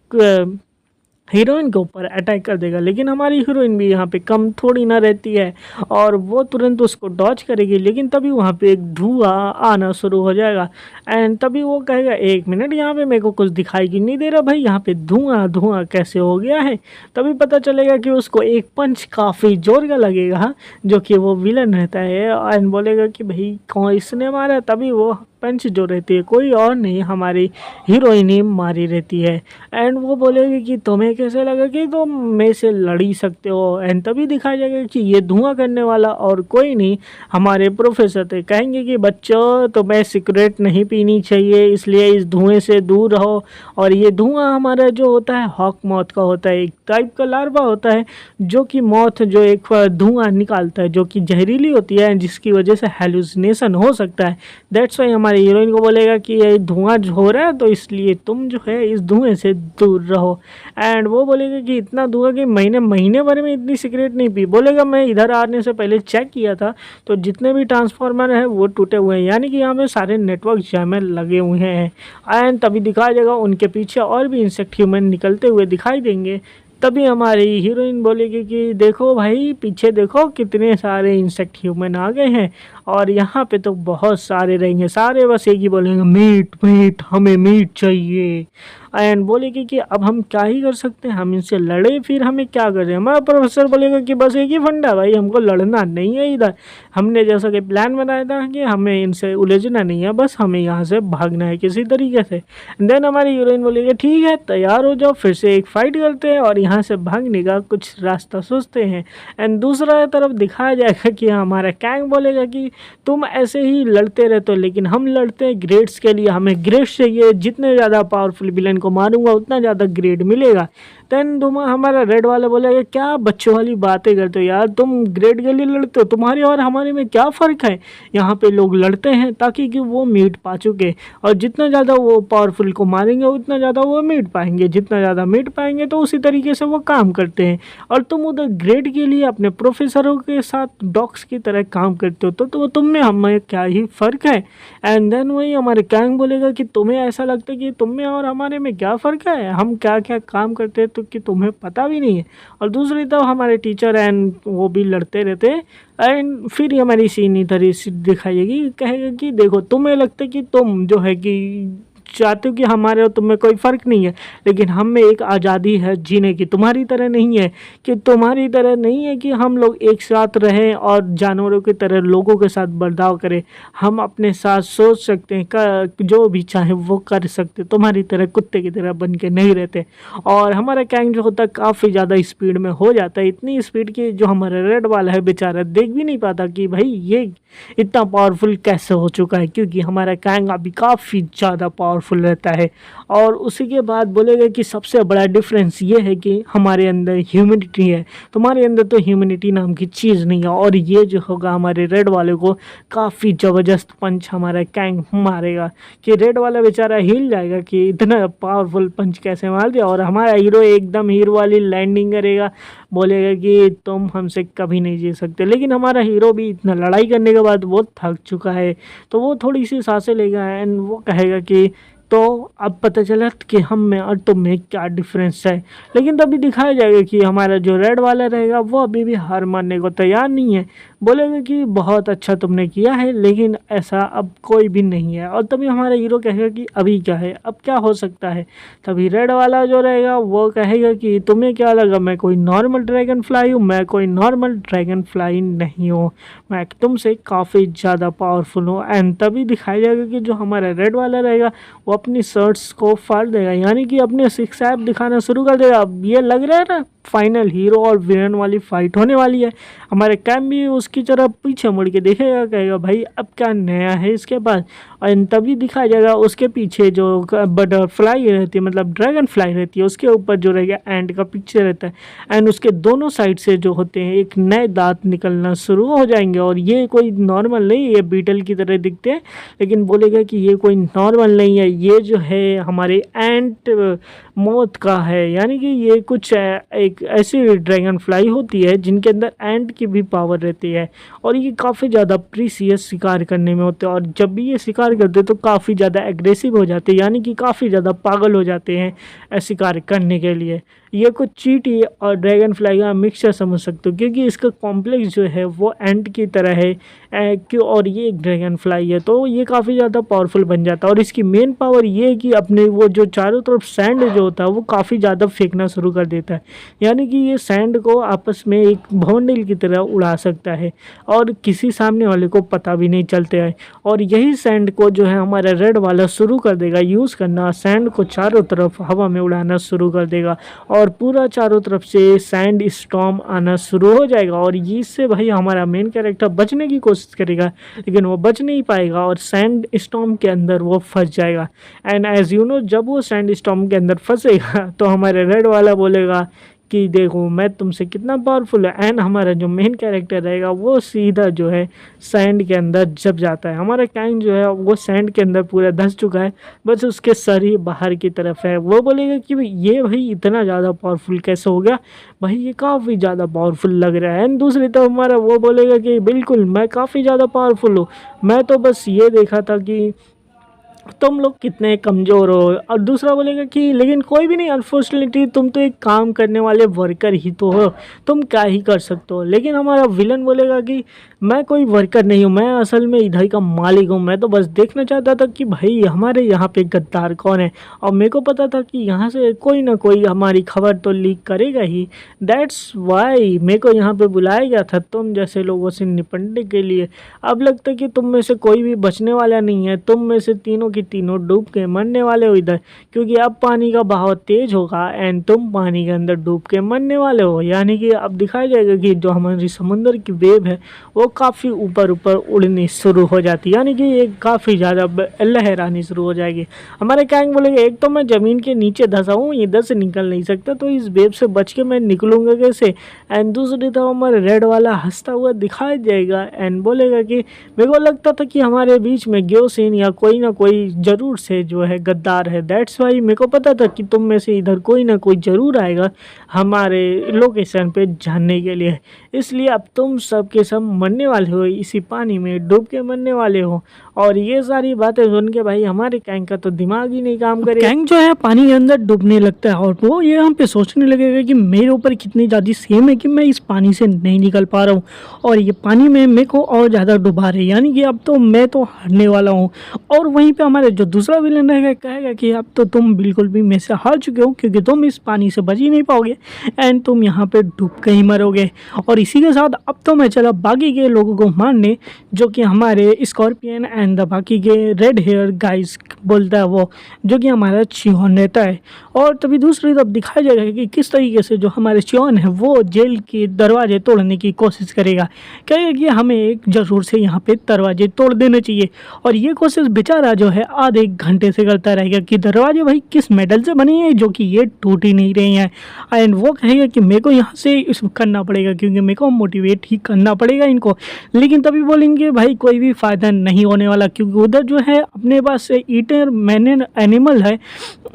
हीरोइन के ऊपर अटैक कर देगा, लेकिन हमारी हीरोइन भी यहाँ पे कम थोड़ी ना रहती है, और वो तुरंत उसको डॉज करेगी। लेकिन तभी वहाँ पे एक धुआं आना शुरू हो जाएगा, एंड तभी वो कहेगा 1 मिनट यहाँ पे मेरे को कुछ दिखाई क्यों नहीं दे रहा भाई, यहाँ पे धुआं धुआं कैसे हो गया है। तभी पता चलेगा कि उसको एक पंच काफ़ी जोर का लगेगा, जो कि वो विलन रहता है, एंड बोलेगा कि भाई कौन इसने मारा। तभी वो पंच जो रहती है कोई और नहीं हमारी हीरोइन ही मारी रहती है, एंड वो बोलेगी कि तुम्हें कैसे लगा कि तुम मेरे से लड़ ही सकते हो। एंड तभी दिखाया जाएगा कि ये धुआं करने वाला और कोई नहीं हमारे प्रोफेसर थे, कहेंगे कि बच्चों तुम्हें सिगरेट नहीं पीनी चाहिए, इसलिए इस धुएं से दूर रहो। और ये धुआं हमारा जो होता है हॉक मॉथ का होता है, एक टाइप का लार्वा होता है, जो कि मॉथ जो एक धुआं निकालता है जो कि जहरीली होती है, जिसकी वजह से हेलुसिनेशन हो सकता है। दैट्स वाई हमारे हीरोइन को बोलेगा कि ये धुआं हो रहा है तो इसलिए तुम जो है इस धुएं से दूर रहो। एंड वो बोलेगा कि इतना धुआं कि महीने भर में इतनी सिगरेट नहीं पी। बोलेगा मैं इधर आने से पहले चेक किया था तो जितने भी ट्रांसफार्मर हैं वो टूटे हुए हैं, यानी कि यहाँ पे सारे नेटवर्क जैमर लगे हुए हैं। एंड तभी दिखाया जाएगा उनके पीछे और भी इंसेक्ट ह्यूमन निकलते हुए दिखाई देंगे। तभी हमारी हीरोइन बोलेगी कि देखो भाई पीछे देखो कितने सारे इंसेक्ट ह्यूमन आ गए हैं, और यहाँ पे तो बहुत सारे रहेंगे, सारे बस एक ही बोलेंगे मीट मीट, हमें मीट चाहिए। एंड बोलेगी कि अब हम क्या ही कर सकते हैं, हम इनसे लड़े फिर हमें क्या करें। हमारा प्रोफेसर बोलेगा कि बस एक ही फंडा भाई, हमको लड़ना नहीं है इधर, हमने जैसा कि प्लान बनाया था कि हमें इनसे उलझना नहीं है, बस हमें यहाँ से भागना है किसी तरीके से। देन हमारी हीरोइन बोलेगी ठीक है तैयार हो जाओ, फिर से एक फाइट करते हैं और यहाँ से भागने का कुछ रास्ता सोचते हैं। एंड दूसरा तरफ दिखाया जाएगा कि हमारा कैंग बोलेगा कि तुम ऐसे ही लड़ते रहते हो, लेकिन हम लड़ते हैं ग्रेड्स के लिए, हमें ग्रेड्स चाहिए, जितने ज़्यादा पावरफुल विलेन को मारूंगा उतना ज़्यादा ग्रेड मिलेगा। देन हमारा रेड वाला बोलेगा क्या बच्चों वाली बातें करते हो यार, तुम ग्रेड के लिए लड़ते हो, तुम्हारे और हमारे में क्या फ़र्क है। यहाँ पे लोग लड़ते हैं ताकि कि वो मीट पा चुके, और जितना ज़्यादा वो पावरफुल को मारेंगे उतना ज़्यादा वो मीट पाएंगे, जितना ज़्यादा मीट पाएंगे तो उसी तरीके से वो काम करते हैं। और तुम उधर ग्रेड के लिए अपने प्रोफेसरों के साथ डॉग्स की तरह काम करते हो, तो तुम में हमें क्या ही फ़र्क है। एंड देन वही हमारे कैंग बोलेगा कि तुम्हें ऐसा लगता है कि तुम में और हमारे में क्या फ़र्क है, हम क्या क्या काम करते हैं तो कि तुम्हें पता भी नहीं है। और दूसरी तरफ हमारे टीचर एंड वो भी लड़ते रहते हैं। एंड फिर हमारी सीन इधर ही दिखाएगी, कहेगा कि देखो तुम्हें लगता है कि तुम जो है कि चाहते हो कि हमारे और तुम्हें कोई फ़र्क नहीं है, लेकिन हम में एक आज़ादी है जीने की, तुम्हारी तरह नहीं है कि तुम्हारी तरह नहीं है कि हम लोग एक साथ रहें और जानवरों की तरह लोगों के साथ बर्ताव करें। हम अपने साथ सोच सकते हैं, जो भी चाहे वो कर सकते, तुम्हारी तरह कुत्ते की तरह बन के नहीं रहते। और हमारा कैंग जो होता है काफ़ी ज़्यादा स्पीड में हो जाता है, इतनी स्पीड की जो हमारा रेड वाला है बेचारा देख भी नहीं पाता कि भाई ये इतना पावरफुल कैसे हो चुका है, क्योंकि हमारा कैंग अभी काफ़ी ज़्यादा पावरफुल पावरफुल रहता है। और उसी के बाद बोलेगा कि सबसे बड़ा डिफरेंस ये है कि हमारे अंदर ह्यूमिडिटी है, तुम्हारे अंदर तो ह्यूमिडिटी नाम की चीज़ नहीं है। और ये जो होगा हमारे रेड वाले को काफ़ी ज़बरदस्त पंच हमारा कैंग मारेगा कि रेड वाला बेचारा हिल जाएगा कि इतना पावरफुल पंच कैसे मार दिया। और हमारा हीरो एकदम हीरो वाली लैंडिंग करेगा, बोलेगा कि तुम हमसे कभी नहीं जीत सकते। लेकिन हमारा हीरो भी इतना लड़ाई करने के बाद वो थक चुका है, तो वो थोड़ी सी सांसें लेगा एंड वो कहेगा कि तो अब पता चला कि हम में और तुम में क्या डिफरेंस है। लेकिन तभी दिखाया जाएगा कि हमारा जो रेड वाला रहेगा वो अभी भी हार मानने को तैयार नहीं है, बोलेगा कि बहुत अच्छा तुमने किया है लेकिन ऐसा अब कोई भी नहीं है। और तभी हमारा हीरो कहेगा कि अभी क्या है, अब क्या हो सकता है। तभी रेड वाला जो रहेगा वो कहेगा कि तुम्हें क्या लगा मैं कोई नॉर्मल ड्रैगन फ्लाई हूँ, मैं कोई नॉर्मल ड्रैगन फ्लाई नहीं हूँ, मैं तुमसे काफ़ी ज़्यादा पावरफुल हूँ। एंड तभी दिखाया जाएगा कि जो हमारा रेड वाला रहेगा वो अपनी शर्ट्स को फाड़ देगा, यानी कि अपने सिक्स ऐप दिखाना शुरू कर देगा। अब ये लग रहा है ना फाइनल हीरो और विलन वाली फाइट होने वाली है। हमारे कैम भी उसकी तरफ पीछे मुड़ के देखेगा, कहेगा भाई अब क्या नया है इसके पास। और तभी दिखाया जाएगा उसके पीछे जो बटरफ्लाई रहती है, मतलब ड्रैगन फ्लाई रहती है, उसके ऊपर जो रहेगा एंड का पिक्चर रहता है। एंड उसके दोनों साइड से जो होते हैं एक नए दांत निकलना शुरू हो जाएंगे। और ये कोई नॉर्मल नहीं, ये बीटल की तरह दिखते हैं, लेकिन बोलेगा कि ये कोई नॉर्मल नहीं है, ये जो है हमारे एंट मौत का है। यानी कि ये कुछ एक ऐसी ड्रैगन फ्लाई होती है जिनके अंदर एंट की भी पावर रहती है और ये काफ़ी ज़्यादा प्रीसियस शिकार करने में होते हैं। और जब भी ये शिकार करते हैं तो काफ़ी ज़्यादा एग्रेसिव हो जाते हैं, यानी कि काफ़ी ज़्यादा पागल हो जाते हैं शिकार करने के लिए। ये कुछ चींटी और ड्रैगन फ्लाई का मिक्सचर समझ सकते हो, क्योंकि इसका कॉम्प्लेक्स जो है वो एंट की तरह है क्यों, और ये एक ड्रैगन फ्लाई है, तो ये काफ़ी ज़्यादा पावरफुल बन जाता है। और इसकी मेन पावर ये है कि अपने वो जो चारों तरफ सैंड जो होता है वो काफ़ी ज़्यादा फेंकना शुरू कर देता है, यानी कि ये सैंड को आपस में एक भवंडिल की तरह उड़ा सकता है और किसी सामने वाले को पता भी नहीं चलता है। और यही सैंड को जो है हमारा रेड वाला शुरू कर देगा यूज़ करना, सैंड को चारों तरफ हवा में उड़ाना शुरू कर देगा और पूरा चारों तरफ से सैंड स्टॉर्म आना शुरू हो जाएगा। और इससे भाई हमारा मेन कैरेक्टर बचने की कोशिश करेगा लेकिन वो बच नहीं पाएगा और सैंड स्टॉर्म के अंदर वो फंस जाएगा। एंड एज यू नो जब वो सैंड स्टॉर्म के अंदर फंसेगा तो हमारे रेड वाला बोलेगा कि देखो मैं तुमसे कितना पावरफुल है। एंड हमारा जो मेन कैरेक्टर रहेगा वो सीधा जो है सैंड के अंदर जब जाता है। हमारा कैंग जो है वो सैंड के अंदर पूरा धंस चुका है, बस उसके सर ही बाहर की तरफ है। वो बोलेगा कि ये भाई इतना ज़्यादा पावरफुल कैसे हो गया, भाई ये काफ़ी ज़्यादा पावरफुल लग रहा है। एंड दूसरी तरफ हमारा वो बोलेगा कि बिल्कुल मैं काफ़ी ज़्यादा पावरफुल हूँ, मैं तो बस ये देखा था कि तुम लोग कितने कमज़ोर हो। और दूसरा बोलेगा कि लेकिन कोई भी नहीं, अनफॉर्चुनेटली तुम तो एक काम करने वाले वर्कर ही तो हो, तुम क्या ही कर सकते हो। लेकिन हमारा विलन बोलेगा कि मैं कोई वर्कर नहीं हूँ, मैं असल में इधर का मालिक हूँ, मैं तो बस देखना चाहता था कि भाई हमारे यहाँ पे गद्दार कौन है और मेरे को पता था कि यहाँ से कोई ना कोई हमारी खबर तो लीक करेगा ही, दैट्स वाई मेरे को यहाँ पे बुलाया गया था तुम जैसे लोगों से निपटने के लिए। अब लगता है कि तुम में से कोई भी बचने वाला नहीं है, तुम में से तीनों की तीनों डूब के मरने वाले हो इधर, क्योंकि अब पानी का बहाव तेज होगा एंड तुम पानी के अंदर डूब के मरने वाले हो। यानी कि अब दिखाया जाएगा कि जो हमारी समुद्र की वेव है वो काफ़ी ऊपर ऊपर उड़नी शुरू हो जाती है, यानी कि ये काफ़ी ज़्यादा लहर आनी शुरू हो जाएगी। हमारे कैंग बोलेंगे एक तो मैं ज़मीन के नीचे धंसा हूँ, इधर से निकल नहीं सकता, तो इस वेव से बच के मैं निकलूँगा कैसे। एंड दूसरी तरफ हमारे रेड वाला हंसता हुआ दिखाई देगा एंड बोलेगा कि मेरे को लगता था कि हमारे बीच में ग्योसिन या कोई ना कोई ज़रूर से जो है गद्दार है, दैट्स वाई मेरे को पता था कि तुम में से इधर कोई ना कोई ज़रूर आएगा हमारे लोकेशन पे जानने के लिए, इसलिए अब तुम सब के सब मरने वाले हो, इसी पानी में डूब के मरने वाले हो। और ये सारी बातें सुन के भाई हमारे कैंग का तो दिमाग ही नहीं काम करे। कैंग जो है पानी के अंदर डूबने लगता है और वो ये यहाँ पे सोचने लगेगा कि मेरे ऊपर कितनी ज़्यादा सेम है कि मैं इस पानी से नहीं निकल पा रहा हूँ और ये पानी में मेरे को और ज़्यादा डुबा रहे, यानी कि अब तो मैं तो हारने वाला हूँ। और वहीं पे हमारे जो दूसरा विलन रहेगा कहेगा कि अब तो तुम बिल्कुल भी मेरे से हार चुके हो, क्योंकि तुम इस पानी से बच ही नहीं पाओगे एंड तुम यहाँ पे डूब के ही मरोगे। और इसी के साथ अब तो मैं चला बाकी के लोगों को मारने जो कि हमारे स्कॉर्पियन एंड द बाकी के रेड हेयर गाइस बोलता है वो, जो कि हमारा चियोन रहता है। और तभी दूसरी तरफ दिखाया जाएगा कि किस तरीके से जो हमारे चियोन है वो जेल के दरवाजे तोड़ने की कोशिश करेगा, कहेगा कि हमें एक ज़रूर से यहाँ पे दरवाजे तोड़ देने चाहिए। और ये कोशिश बेचारा जो है आधे एक घंटे से करता रहेगा कि दरवाजे भाई किस मेटल से बने हैं जो कि ये टूट ही नहीं रहे हैं। एंड वो कहेगा कि मेरे को यहाँ से इसको करना पड़ेगा क्योंकि मेरे को मोटिवेट ही करना पड़ेगा इनको। लेकिन तभी बोलेंगे भाई कोई भी फ़ायदा नहीं होने वाला, क्योंकि उधर जो है अपने पास ईटर मैन एनिमल है,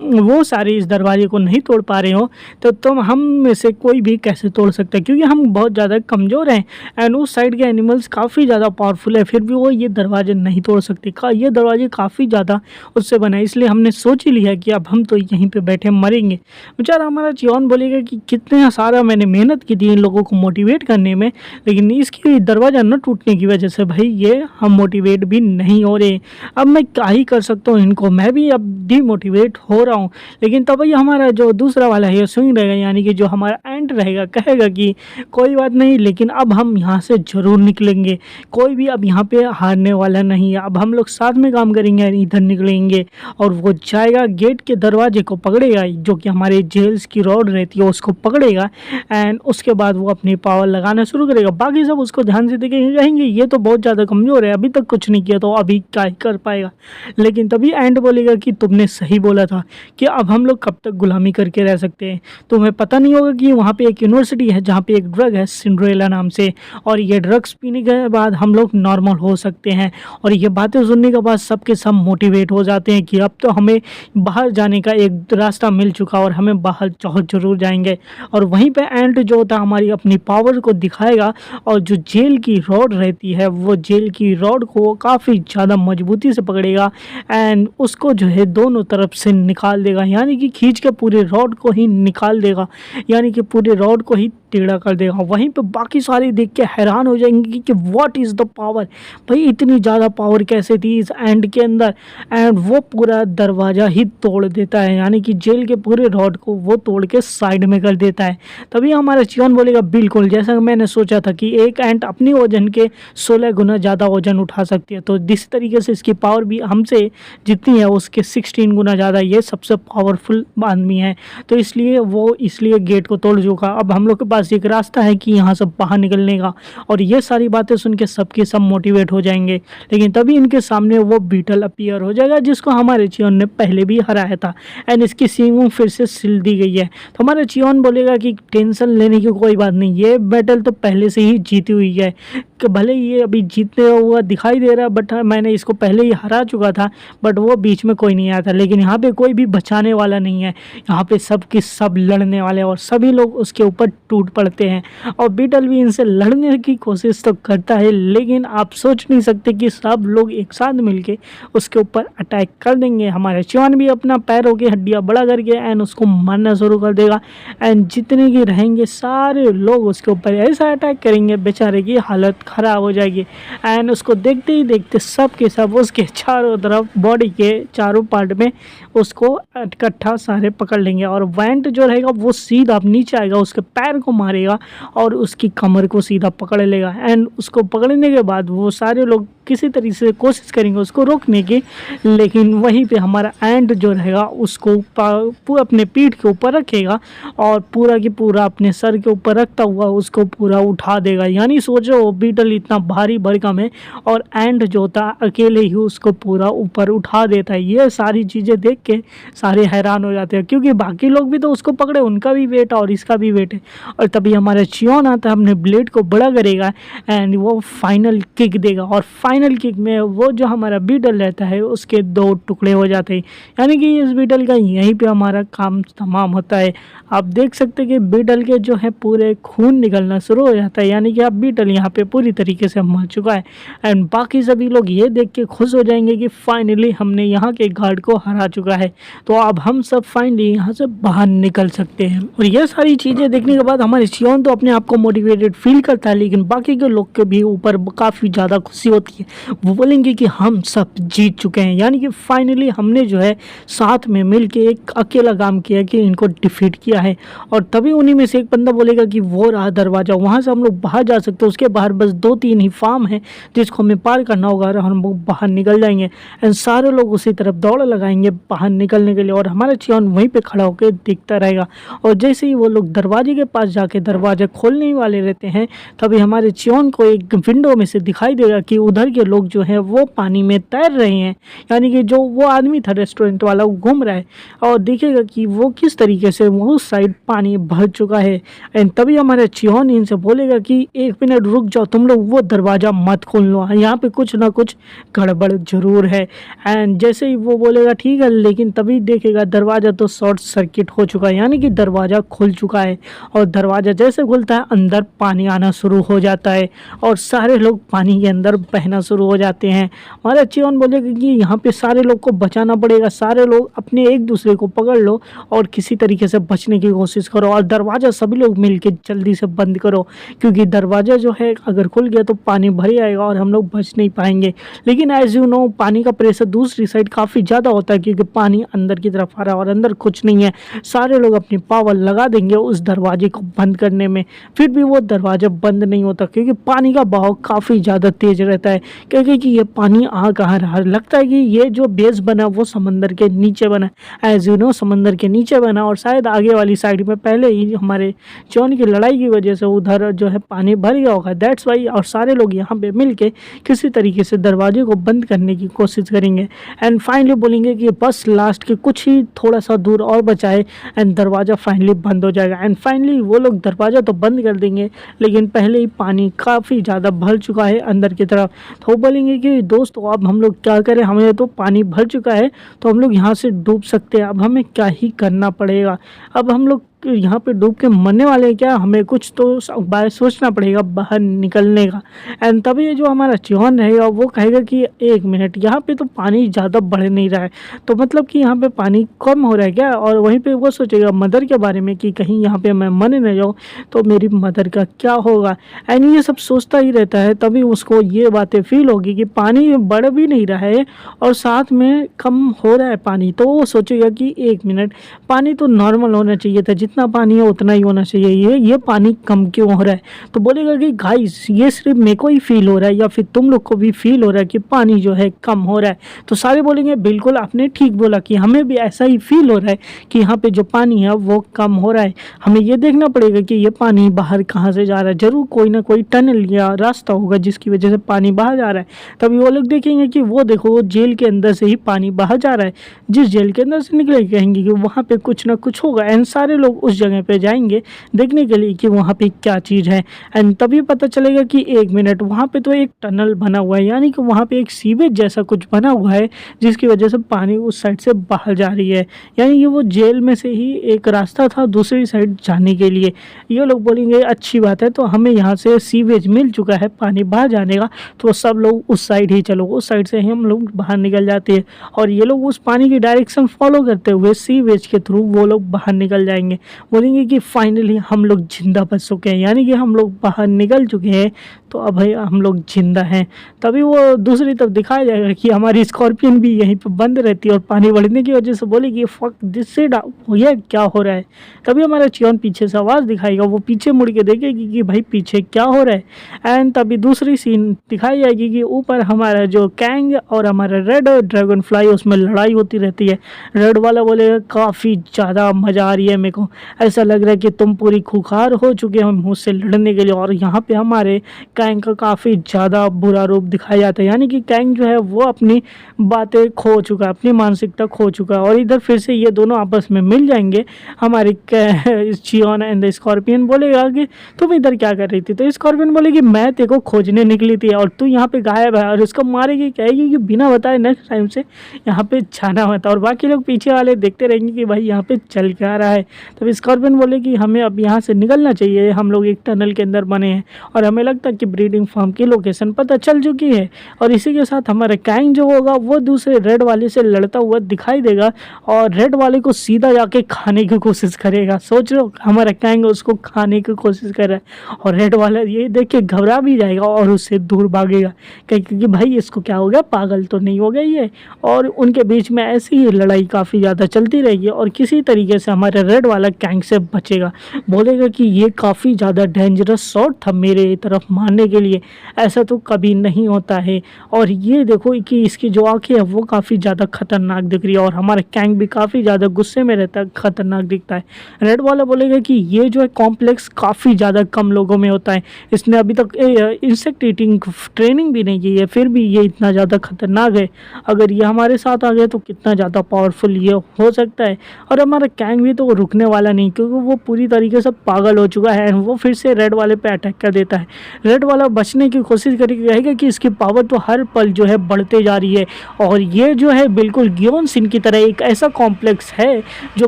वो सारे इस दरवाजे को नहीं तोड़ पा रहे हो, तो तुम हम में से कोई भी कैसे तोड़ सकता है, क्योंकि हम बहुत ज़्यादा कमज़ोर हैं एंड उस साइड के एनिमल्स काफ़ी ज़्यादा पावरफुल है, फिर भी वो ये दरवाजे नहीं तोड़ सकते। ये दरवाजे काफ़ी ज़्यादा उससे बना है, इसलिए हमने सोच ही लिया कि अब हम तो यहीं पे बैठे मरेंगे। बेचारा हमारा चियोन बोलेगा कि कितना सारा मैंने मेहनत की थी इन लोगों को मोटिवेट करने में, लेकिन इसकी दरवाज़ा न टूटने की वजह से भाई ये हम मोटिवेट भी नहीं हो रहे। अब मैं क्या ही कर सकता हूँ इनको, मैं भी अब डीमोटिवेट हो रहा हूँ। लेकिन तभी हमारा जो दूसरा वाला है स्विंग रहेगा, यानी कि जो हमारा एंड रहेगा, कहेगा कि कोई बात नहीं, लेकिन अब हम यहाँ से ज़रूर निकलेंगे, कोई भी अब यहाँ पे हारने वाला नहीं है, अब हम लोग साथ में काम करेंगे, इधर निकलेंगे। और वो जाएगा गेट के दरवाजे को पकड़ेगा, जो कि हमारे जेल्स की रॉड रहती है उसको पकड़ेगा, एंड उसके बाद वो अपनी पावर लगाना शुरू करेगा। बाकी सब उसको ध्यान से देखेंगे, कहेंगे ये तो बहुत ज़्यादा कमज़ोर है, अभी तक कुछ नहीं किया तो अभी क्या ही कर पाएगा। लेकिन तभी एंड बोलेगा कि तुमने सही बोला था कि अब हम लोग कब तक गुलामी करके रह सकते हैं। तुम्हें पता नहीं होगा कि वहाँ पे एक यूनिवर्सिटी है जहाँ पे एक ड्रग है सिंड्रेला नाम से, और ये ड्रग्स पीने के बाद हम लोग नॉर्मल हो सकते हैं। और ये बातें सुनने के बाद सबके सब मोटिवेट हो जाते हैं कि अब तो हमें बाहर जाने का एक रास्ता मिल चुका और हमें बाहर जरूर जाएंगे। और वहीं पे एंड जो होता है हमारी अपनी पावर को दिखाएगा, और जो जेल की रॉड रहती है वो जेल की रॉड को काफ़ी ज़्यादा मजबूती से पकड़ेगा एंड उसको जो है दोनों तरफ से निकाल देगा, यानी कि खींच के पूरे रॉड को ही निकाल देगा, यानी कि पूरे रॉड को ही टेढ़ा कर देगा। वहीं पे बाकी सारे देख के हैरान हो जाएंगे कि व्हाट इज़ द पावर, भाई इतनी ज़्यादा पावर कैसे थी इस एंड के अंदर। एंड वो पूरा दरवाज़ा ही तोड़ देता है, यानी कि जेल के पूरे रॉड को वो तोड़ के साइड में कर देता है। तभी हमारा चियोन बोलेगा बिल्कुल जैसा मैंने सोचा था कि एक एंट अपनी वजन के 16 गुना ज़्यादा वजन उठा सकती है, तो जिस तरीके से इसकी पावर भी हमसे जितनी है उसके 16 गुना ज़्यादा ये सबसे पावरफुल आदमी है, तो इसलिए गेट को तोड़ चुका। अब हम लोग के पास एक रास्ता है कि यहाँ से बाहर निकलने का। और ये सारी बातें सुन के सबके सब मोटिवेट हो जाएंगे। लेकिन तभी इनके सामने वो बीटल अपीयर हो जाएगा जिसको हमारे चियोन ने पहले भी हराया था एंड इसकी सींगों फिर से सिल दी गई है। तो हमारा चियोन बोलेगा कि टेंशन लेने की कोई बात नहीं, ये बैटल तो पहले से ही जीती हुई है, कि भले ये अभी जीतने हुआ दिखाई दे रहा है बट मैंने इसको पहले ही हरा चुका था, बट वो बीच में कोई नहीं आया था। लेकिन यहाँ पे कोई भी बचाने वाला नहीं है, यहाँ पे सब के सब लड़ने वाले और सभी लोग उसके ऊपर टूट पड़ते हैं। और बीटल भी इनसे लड़ने की कोशिश तो करता है, लेकिन आप सोच नहीं सकते कि सब लोग एक साथ मिलके उसके ऊपर अटैक कर देंगे। हमारे चियोन भी अपना पैरों की हड्डियाँ बड़ा करके एंड उसको मारना शुरू कर देगा एंड जितने की रहेंगे सारे लोग उसके ऊपर ऐसा अटैक करेंगे बेचारे की हालत ख़राब हो जाएगी। एंड उसको देखते ही देखते सब के सब उसके चारों तरफ बॉडी के चारों पार्ट में उसको इकट्ठा सारे पकड़ लेंगे। और वेंट जो रहेगा वो सीधा नीचे आएगा, उसके पैर को मारेगा और उसकी कमर को सीधा पकड़ लेगा। एंड उसको पकड़ने के बाद वो सारे लोग किसी तरीके से कोशिश करेंगे उसको रोकने की, लेकिन वहीं पे हमारा एंड जो रहेगा उसको अपने पीठ के ऊपर रखेगा और पूरा की पूरा अपने सर के ऊपर रखता हुआ उसको पूरा उठा देगा। यानी सोचो बीटल इतना भारी भरकम है और एंड जो होता अकेले ही उसको पूरा ऊपर उठा देता है। ये सारी चीज़ें देख के सारे हैरान हो जाते हैं, क्योंकि बाकी लोग भी तो उसको पकड़े, उनका भी वेट और इसका भी वेट है। और तभी हमारा चियोन आता है, अपने ब्लेड को बड़ा करेगा एंड वो फाइनल किक देगा। और फाइनल किक में वो जो हमारा बीटल रहता है उसके 2 टुकड़े हो जाते हैं, यानी कि इस बीटल का यहीं पे हमारा काम तमाम होता है। आप देख सकते हैं कि बीटल के जो है पूरे खून निकलना शुरू हो जाता है, यानी कि अब बीटल यहाँ पे पूरी तरीके से मर चुका है। एंड बाकी सभी लोग ये देख के खुश हो जाएंगे कि फाइनली हमने यहाँ के गार्ड को हरा चुका है, तो अब हम सब फाइनली यहाँ से बाहर निकल सकते हैं। और ये सारी चीज़ें देखने के बाद हमारे चियोन तो अपने आप को मोटिवेटेड फील करता है, लेकिन बाकी के लोग के भी ऊपर काफ़ी ज़्यादा खुशी होती है। वो बोलेंगे कि हम सब जीत चुके हैं, यानी कि फाइनली हमने जो है साथ में मिल के एक अकेला काम किया कि इनको डिफीट किया क्या है। और तभी उन्हीं में से एक बंदा बोलेगा कि वो रहा दरवाज़ा, वहाँ से हम लोग बाहर जा सकते हैं। उसके बाहर बस 2-3 ही फार्म है जिसको हमें पार करना होगा और हम लोग बाहर निकल जाएंगे। एंड सारे लोग उसी तरफ दौड़ लगाएंगे बाहर निकलने के लिए और हमारा चियन वहीं पे खड़ा होकर देखता रहेगा। और जैसे ही वो लोग दरवाजे के पास जाके दरवाज़ा खोलने ही वाले रहते हैं, तभी हमारे चियन को एक विंडो में से दिखाई देगा कि उधर के लोग जो हैं वो पानी में तैर रहे हैं। यानी कि जो वो आदमी था रेस्टोरेंट वाला, वो घूम रहा है और देखेगा कि वो किस तरीके से वो उस साइड पानी भर चुका है। एंड तभी हमारा चियन इनसे बोलेगा कि 1 मिनट रुक जाओ, तुम लोग वो दरवाज़ा मत खोल लो, यहाँ पे कुछ ना कुछ गड़बड़ जरूर है। एंड जैसे ही वो बोलेगा ठीक है, लेकिन तभी देखेगा दरवाज़ा तो शॉर्ट सर्किट हो चुका है, यानी कि दरवाज़ा खुल चुका है। और दरवाज़ा जैसे खुलता है अंदर पानी आना शुरू हो जाता है और सारे लोग पानी के अंदर बहना शुरू हो जाते हैं। हमारा चियन बोलेगा कि यहाँ पे सारे लोग को बचाना पड़ेगा, सारे लोग अपने एक दूसरे को पकड़ लो और किसी तरीके से बचने की कोशिश करो और दरवाज़ा सभी लोग मिलके जल्दी से बंद करो, क्योंकि दरवाज़ा जो है अगर खुल गया तो पानी भर आएगा और हम लोग बच नहीं पाएंगे। लेकिन एज यू नो पानी का प्रेशर दूसरी साइड काफ़ी ज़्यादा होता है, क्योंकि पानी अंदर की तरफ आ रहा है और अंदर कुछ नहीं है। सारे लोग अपनी पावर लगा देंगे उस दरवाजे को बंद करने में, फिर भी वो दरवाज़ा बंद नहीं होता, क्योंकि पानी का बहाव काफ़ी ज़्यादा तेज़ रहता है। क्योंकि कि ये पानी आ कहाँ रहा है, लगता है कि ये जो बेस बना वो समंदर के नीचे बना, एज यू नो समंदर के नीचे बना और शायद आगे वाली साइड में पहले ही हमारे चियन की लड़ाई की वजह से उधर जो है पानी भर गया होगा, दैट्स वाई। और सारे लोग यहाँ पे मिलके किसी तरीके से दरवाजे को बंद करने की कोशिश करेंगे एंड फाइनली बोलेंगे कि बस लास्ट के कुछ ही थोड़ा सा दूर और बचाए एंड दरवाज़ा फाइनली बंद हो जाएगा। एंड फाइनली वो लोग दरवाज़ा तो बंद कर देंगे, लेकिन पहले ही पानी काफ़ी ज़्यादा भर चुका है अंदर की तरफ। तो वो बोलेंगे कि दोस्तों अब हम लोग क्या करें, हमें तो पानी भर चुका है तो हम लोग यहाँ से डूब सकते हैं, अब हमें क्या ही करना पड़ेगा। अब हम लोग यहाँ पे डूब के मरने वाले हैं क्या, हमें कुछ तो उपाय सोचना पड़ेगा बाहर निकलने का। एंड तभी ये जो हमारा चियन रहेगा वो कहेगा कि 1 मिनट, यहाँ पे तो पानी ज़्यादा बढ़ नहीं रहा है, तो मतलब कि यहाँ पे पानी कम हो रहा है क्या। और वहीं पे वो सोचेगा मदर के बारे में कि कहीं यहाँ पे मैं मर न जाऊँ तो मेरी मदर का क्या होगा। एंड ये सब सोचता ही रहता है। तभी उसको ये बातें फील होगी कि पानी बढ़ भी नहीं रहा है और साथ में कम हो रहा है पानी, तो वो सोचेगा कि 1 मिनट, पानी तो नॉर्मल होना चाहिए था, जितना पानी है उतना ही होना चाहिए, ये पानी कम क्यों हो रहा है। तो बोलेगा कि गाइस ये सिर्फ मेरे को ही फील हो रहा है या फिर तुम लोग को भी फील हो रहा है कि पानी जो है कम हो रहा है। तो सारे बोलेंगे बिल्कुल आपने ठीक बोला कि हमें भी ऐसा ही फील हो रहा है कि यहाँ पे जो पानी है वो कम हो रहा है। हमें ये देखना पड़ेगा कि ये पानी बाहर कहाँ से जा रहा है, जरूर कोई ना कोई टनल या रास्ता होगा जिसकी वजह से पानी बाहर जा रहा है। तभी वो लोग देखेंगे कि वो देखो वो जेल के अंदर से ही पानी बाहर जा रहा है, जिस जेल के अंदर से निकले कहेंगे कि वहाँ पे कुछ ना कुछ होगा। एंड सारे लोग उस जगह पे जाएंगे देखने के लिए कि वहाँ पे क्या चीज़ है। एंड तभी पता चलेगा कि 1 मिनट, वहाँ पे तो एक टनल बना हुआ है, यानी कि वहाँ पे एक सीवेज जैसा कुछ बना हुआ है जिसकी वजह से पानी उस साइड से बाहर जा रही है, यानी कि वो जेल में से ही एक रास्ता था दूसरी साइड जाने के लिए। ये लोग बोलेंगे अच्छी बात है, तो हमें यहाँ से सीवेज मिल चुका है पानी बाहर जाने का, तो सब लोग उस साइड ही चलो, उस साइड से ही हम लोग बाहर निकल जाते हैं। और ये लोग उस पानी की डायरेक्शन फॉलो करते हुए सीवेज के थ्रू वो लोग बाहर निकल जाएंगे। बोलेंगे कि फाइनली हम लोग जिंदा बच चुके हैं, यानी कि हम लोग बाहर निकल चुके हैं, तो अब भाई हम लोग जिंदा हैं। तभी वो दूसरी तरफ दिखाया जाएगा कि हमारी स्कॉर्पियन भी यहीं पे बंद रहती है और पानी बढ़ने की वजह से बोलेगी फक दिस शिट, ये क्या हो रहा है। तभी हमारा चियन पीछे से आवाज़ दिखाएगा, वो पीछे मुड़ के देखेगी कि भाई पीछे क्या हो रहा है। एंड तभी दूसरी सीन दिखाई जाएगी कि ऊपर हमारा जो कैंग और हमारा रेड ड्रैगन फ्लाई, उसमें लड़ाई होती रहती है। रेड वाला बोलेगा काफ़ी ज़्यादा मज़ा आ रही है मेरे को, ऐसा लग रहा है कि तुम पूरी खुखार हो चुके हो मुझसे लड़ने के लिए। और यहाँ पे हमारे कैंग का काफ़ी ज़्यादा बुरा रूप दिखाया जाता है, यानी कि कैंग जो है वो अपनी बातें खो चुका है, अपनी मानसिकता खो चुका है। और इधर फिर से ये दोनों आपस में मिल जाएंगे। हमारी चियन एंड द स्कॉर्पियन बोलेगा कि तुम इधर क्या कर रही थी, तो स्कॉर्पियन बोलेगी मैं तेरे को खोजने निकली थी और तू यहाँ पे गायब है, और उसको मारेगी, कहेगी कि बिना बताए नेक्स्ट टाइम से यहाँ पे जाना मत। और बाकी लोग पीछे वाले देखते रहेंगे कि भाई यहाँ पे चल क्या रहा है। तब स्कॉर्पियन बोले कि हमें अब यहाँ से निकलना चाहिए, हम लोग एक टनल के अंदर बने हैं और हमें लगता है कि ब्रीडिंग फार्म की लोकेशन पता चल चुकी है और इसी के साथ हमारा कैंग जो होगा वो दूसरे रेड वाले से लड़ता हुआ दिखाई देगा और रेड वाले को सीधा जाके खाने की कोशिश करेगा। सोच रहे हो हमारा कैंग उसको खाने की कोशिश कर रहा है और रेड वाला ये देख के घबरा भी जाएगा और उससे दूर भागेगा क्योंकि भाई इसको क्या हो गया, पागल तो नहीं हो गया ये। और उनके बीच में ऐसी ही लड़ाई काफ़ी ज़्यादा चलती रहेगी और किसी तरीके से हमारा रेड वाला कैंग से बचेगा, बोलेगा कि ये काफ़ी ज़्यादा डेंजरस शॉट था मेरे तरफ मारने के लिए, ऐसा तो कभी नहीं होता है। और ये देखो कि इसकी जो आँखें है वो काफ़ी ज़्यादा खतरनाक दिख रही है और हमारा कैंग भी काफ़ी ज़्यादा गुस्से में रहता है, खतरनाक दिखता है। रेड वाला बोलेगा कि ये जो है कॉम्प्लेक्स काफ़ी ज़्यादा कम लोगों में होता है, इसने अभी तक इंसेक्ट ईटिंग ट्रेनिंग भी नहीं की है, फिर भी ये इतना ज़्यादा खतरनाक है। अगर ये हमारे साथ आ गया तो कितना ज़्यादा पावरफुल ये हो सकता है। और हमारा कैंग भी तो रुकने वाला नहीं क्योंकि वो पूरी तरीके से पागल हो चुका है। वो फिर से रेड वाले पे अटैक कर देता है। रेड वाला बचने की कोशिश करेगा कि इसकी पावर तो हर पल जो है बढ़ते जा रही है और ये जो है बिल्कुल गियोन सिन की तरह एक ऐसा कॉम्प्लेक्स है जो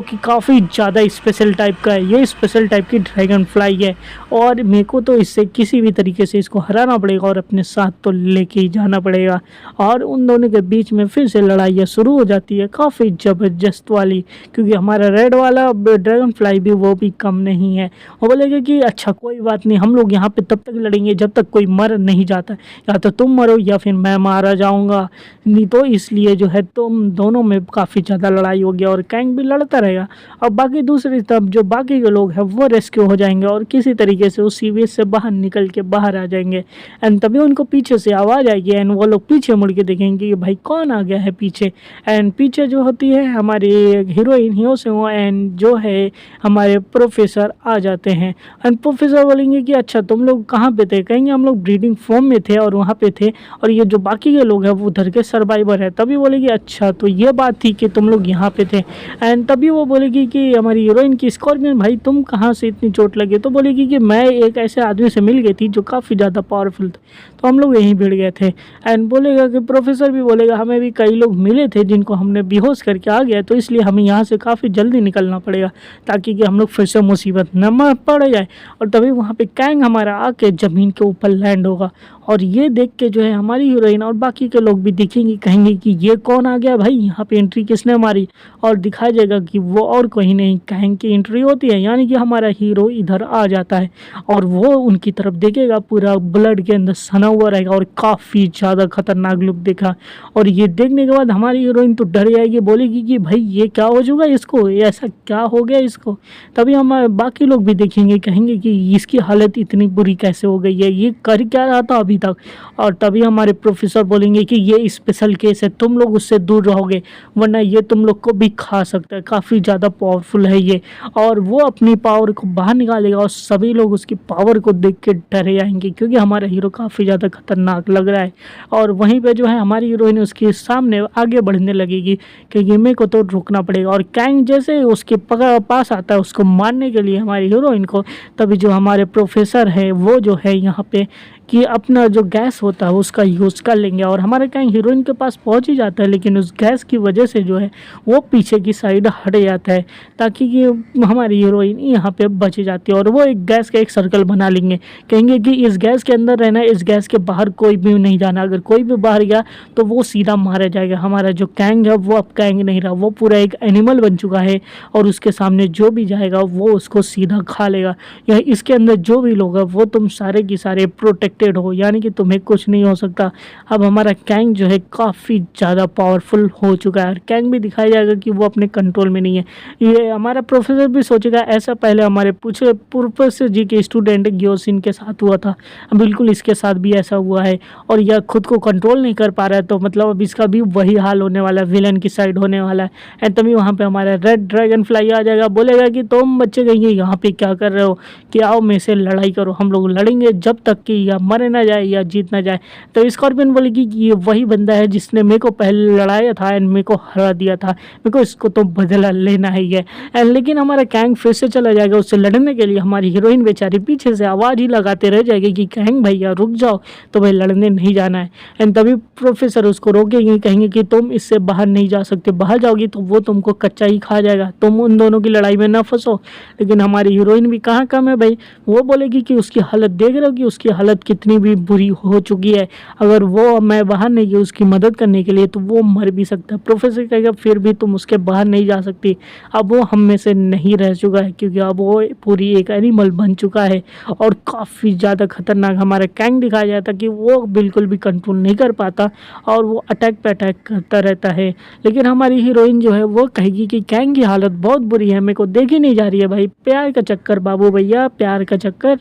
कि काफ़ी ज़्यादा स्पेशल टाइप का है। ये स्पेशल टाइप की ड्रैगन फ्लाई है और मेरे को तो इससे किसी भी तरीके से इसको हराना पड़ेगा और अपने साथ तो लेके ही जाना पड़ेगा। और उन दोनों के बीच में फिर से लड़ाइयाँ शुरू हो जाती है काफ़ी ज़बरदस्त वाली, क्योंकि हमारा रेड वाला ड्रैगन फ्लाई भी वो भी कम नहीं है। वो बोलेगा कि अच्छा कोई बात नहीं, हम लोग यहाँ पे तब तक लड़ेंगे जब तक कोई मर नहीं जाता, या तो तुम मरो या फिर मैं मारा जाऊँगा, नहीं तो इसलिए जो है तुम दोनों में काफ़ी ज़्यादा लड़ाई होगी और कैंग भी लड़ता रहेगा। और बाकी दूसरी तरफ जो बाकी के लोग हैं वो रेस्क्यू हो जाएंगे और किसी तरीके से उस सीवेज से बाहर निकल के बाहर आ जाएंगे। एंड तभी उनको पीछे से आवाज़ आएगी एंड वो लोग पीछे मुड़ के देखेंगे कि भाई कौन आ गया है पीछे। एंड पीछे जो होती है हमारी हीरोइन हियोसेओ एंड जो है हमारे प्रोफेसर आ जाते हैं। एंड प्रोफेसर बोलेंगे कि अच्छा तुम लोग कहाँ पे थे, कहेंगे हम लोग ब्रीडिंग फॉर्म में थे और वहाँ पे थे और ये जो बाकी के लोग हैं वो उधर के सर्वाइवर है। तभी बोलेगी अच्छा तो ये बात थी कि तुम लोग यहाँ पे थे। एंड तभी वो बोलेगी कि हमारी हीरोइन की स्कॉर्पियन भाई तुम कहाँ से इतनी चोट लगी, तो बोलेगी कि मैं एक ऐसे आदमी से मिल गई थी जो काफ़ी ज़्यादा पावरफुल थे तो हम लोग यहीं भिड़ गए थे। एंड बोलेगा कि प्रोफेसर भी बोलेगा हमें भी कई लोग मिले थे जिनको हमने बेहोश करके आ गया, तो इसलिए हमें यहाँ से काफ़ी जल्दी निकलना पड़ेगा ताकि कि हम लोग फिर से मुसीबत न पड़ जाए। और तभी वहाँ पे कैंग हमारा आके ज़मीन के ऊपर लैंड होगा और ये देख के जो है हमारी हीरोइन और बाकी के लोग भी दिखेंगे, कहेंगे कि ये कौन आ गया भाई, यहाँ पे एंट्री किसने मारी, और दिखाया जाएगा कि वो और कोई नहीं कैंग की एंट्री होती है। यानी कि हमारा हीरो इधर आ जाता है और वो उनकी तरफ देखेगा, पूरा ब्लड के अंदर सना हुआ रहेगा और काफ़ी ज़्यादा खतरनाक लुक देखा। और ये देखने के बाद हमारी हीरोइन तो डर जाएगी, बोलेगी कि भाई ये क्या हो चुका है इसको, ये ऐसा क्या हो गया इसको। तभी हमारे बाकी लोग भी देखेंगे, कहेंगे कि इसकी हालत इतनी बुरी कैसे हो गई है, ये कर क्या रहा था अभी तक। और तभी हमारे प्रोफेसर बोलेंगे कि ये स्पेशल केस है, तुम लोग उससे दूर रहोगे वरना ये तुम लोग को भी खा सकता है, काफ़ी ज़्यादा पावरफुल है ये। और वो अपनी पावर को बाहर निकालेगा और सभी लोग उसकी पावर को देख के डरे जाएंगे क्योंकि हमारा हीरो काफ़ी ज़्यादा खतरनाक लग रहा है। और वहीं पे जो है हमारी हीरोइन उसके सामने आगे बढ़ने लगेगी क्योंकि मेरे को तो रुकना पड़ेगा। और कैंग जैसे उसके पास आता है उसको मारने के लिए हमारी हीरोइन को, तभी जो हमारे प्रोफेसर है वो जो है यहाँ पे कि अपना जो गैस होता है उसका यूज़ कर लेंगे और हमारा कैंग हीरोइन के पास पहुंच ही जाता है, लेकिन उस गैस की वजह से जो है वो पीछे की साइड हट जाता है ताकि कि हमारी हीरोइन यहाँ पे बच जाती है। और वो एक गैस का एक सर्कल बना लेंगे, कहेंगे कि इस गैस के अंदर रहना, इस गैस के बाहर कोई भी नहीं जाना, अगर कोई भी बाहर गया तो वो सीधा मारा जाएगा। हमारा जो कैंग है वो अब कैंग नहीं रहा, वो पूरा एक एनिमल बन चुका है और उसके सामने जो भी जाएगा वो उसको सीधा खा लेगा। या इसके अंदर जो भी लोग हैं वो तुम सारे की सारे प्रोटेक्टेड हो, यानी कि तुम्हें कुछ नहीं हो सकता। अब हमारा कैंग जो है काफ़ी ज़्यादा पावरफुल हो चुका है और कैंग भी दिखाया जाएगा कि वो अपने कंट्रोल में नहीं है। ये हमारा प्रोफेसर भी सोचेगा ऐसा पहले हमारे प्रोफेसर जी के स्टूडेंट गियोसिन के साथ हुआ था, बिल्कुल इसके साथ भी ऐसा हुआ है और यह खुद को कंट्रोल नहीं कर पा रहा है, तो मतलब अब इसका भी वही हाल होने वाला है, विलन की साइड होने वाला है। एंड तभी वहाँ पे हमारा रेड ड्रैगन फ्लाई आ जाएगा, बोलेगा कि तुम बच्चे कहेंगे यहाँ पे क्या कर रहे हो, कि आओ मेरे से लड़ाई करो, हम लोग लड़ेंगे जब तक कि या मर ना जाए या जीत ना जाए। तो स्कॉर्पियन बोलेगी कि ये वही बंदा है जिसने मेरे को पहले लड़ाया था एंड मेरे को हरा दिया था, मेरे को इसको तो बदला लेना ही है। एंड लेकिन हमारा कैंग फिर से चला जाएगा उससे लड़ने के लिए। हमारी हीरोइन बेचारी पीछे से आवाज़ ही लगाते रह जाएगी कि कैंग भैया रुक जाओ, तो भाई लड़ने नहीं जाना है। एंड तभी प्रोफेसर उसको रोकेंगे, कहेंगे कि तुम इससे बाहर नहीं जा सकते, बाहर जाओगी तो वो तुमको कच्चा ही खा जाएगा, तुम उन दोनों की लड़ाई में ना फंसो। लेकिन हमारी हीरोइन भी कहाँ कम है भाई, वो बोलेगी कि उसकी हालत देख रहे हो कि उसकी हालत कितनी भी बुरी हो चुकी है, अगर वो मैं बाहर नहीं गई उसकी मदद करने के लिए तो वो मर भी सकता है। प्रोफेसर कहेगा फिर भी तुम उसके बाहर नहीं जा सकती, अब वो हम में से नहीं रह चुका है क्योंकि अब वो पूरी एक एनिमल बन चुका है और काफ़ी ज़्यादा खतरनाक हमारा कैंग दिखाया जाता कि वो बिल्कुल भी कंट्रोल नहीं कर पाता और वो अटैक पे अटैक करता रहता है। लेकिन हमारी हीरोइन जो है वो कहेगी कि कैंग की हालत बहुत बुरी है, मेरे को देखी नहीं जा रही है भाई, प्यार का चक्कर बाबू भैया, प्यार का चक्कर।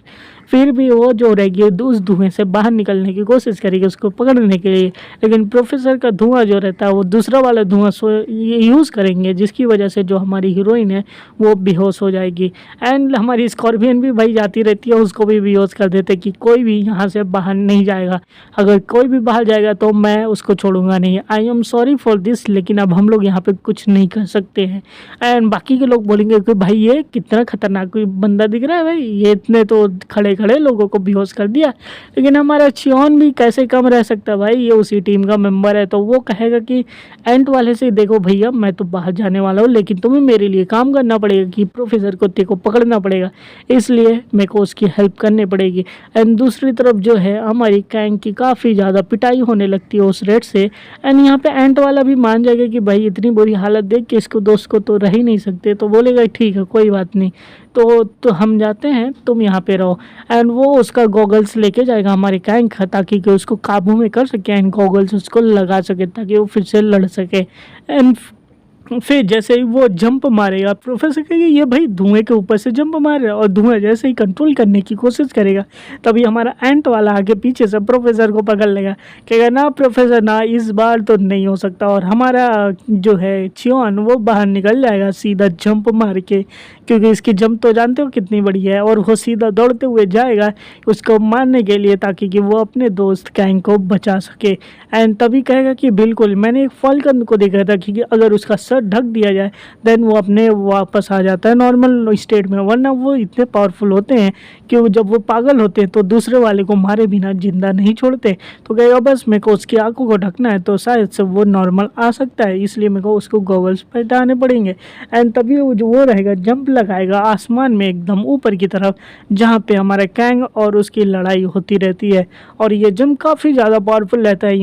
फिर भी वो जो रहेगी उस धुएं से बाहर निकलने की कोशिश करेगी उसको पकड़ने के लिए, लेकिन प्रोफेसर का धुआं जो रहता है वो दूसरा वाला धुआं यूज़ करेंगे जिसकी वजह से जो हमारी हीरोइन है वो बेहोश हो जाएगी। एंड हमारी स्कॉर्पियन भी भाई जाती रहती है, उसको भी बेहोश कर देते कि कोई भी यहाँ से बाहर नहीं जाएगा, अगर कोई भी बाहर जाएगा तो मैं उसको छोड़ूंगा नहीं, I am sorry for this, लेकिन अब हम लोग यहाँ पे कुछ नहीं कर सकते हैं। एंड बाकी के लोग बोलेंगे कि भाई ये कितना खतरनाक कोई बंदा दिख रहा है भाई, ये इतने तो खड़े खड़े लोगों को बेहोश कर दिया। लेकिन हमारा चियोन भी कैसे कम रह सकता है भाई, ये उसी टीम का मेंबर है, तो वो कहेगा कि एंट वाले से देखो भैया मैं तो बाहर जाने वाला हूँ लेकिन तुम्हें मेरे लिए काम करना पड़ेगा कि प्रोफेसर को तेरे को पकड़ना पड़ेगा, इसलिए मेरे को उसकी हेल्प करनी पड़ेगी। एंड दूसरी तरफ जो है हमारी कैंग की काफ़ी ज़्यादा पिटाई होने लगती है उस रेड से। एंड यहाँ पे एंट वाला भी मान जाएगा कि भाई इतनी बुरी हालत देख के इसको दोस्त को तो रह ही नहीं सकते, तो बोलेगा ठीक है कोई बात नहीं, तो हम जाते हैं, तुम यहाँ पे रहो। एंड वो उसका गॉगल्स लेके जाएगा हमारे कैंग का ताकि कि उसको काबू में कर सके एंड गॉगल्स उसको लगा सके ताकि वो फिर से लड़ सके। एंड फिर जैसे ही वो जंप मारेगा प्रोफेसर कहेगा ये भाई धुएं के ऊपर से जंप मार रहा है, और धुआं जैसे ही कंट्रोल करने की कोशिश करेगा तभी हमारा एंट वाला आगे पीछे से प्रोफेसर को पकड़ लेगा, कहेगा ना प्रोफेसर ना इस बार तो नहीं हो सकता, और हमारा जो है चियोन वो बाहर निकल जाएगा सीधा जंप मार के, क्योंकि इसकी जंप तो जानते हो कितनी बड़ी है, और वो सीधा दौड़ते हुए जाएगा उसको मारने के लिए ताकि कि वो अपने दोस्त कैंग को बचा सके। एंड तभी कहेगा कि बिल्कुल मैंने एक फाल्कन को देखा था कि अगर उसका सर ढक दिया जाए देन वो अपने वापस आ जाता है नॉर्मल स्टेट में, वरना वो इतने पावरफुल होते हैं कि वो जब वो पागल होते हैं तो दूसरे वाले को मारे बिना जिंदा नहीं छोड़ते। तो कहेगा बस मेरे को उसकी आंखों को ढकना है तो शायद से वो नॉर्मल आ सकता है, इसलिए मेरे को उसको गॉगल्स पहनाने पड़ेंगे। एंड तभी वो रहेगा जंप लगाएगा आसमान में एकदम ऊपर की तरफ जहाँ पे हमारा कैंग और उसकी लड़ाई होती रहती है, और ये जंप काफ़ी ज़्यादा पावरफुल रहता है,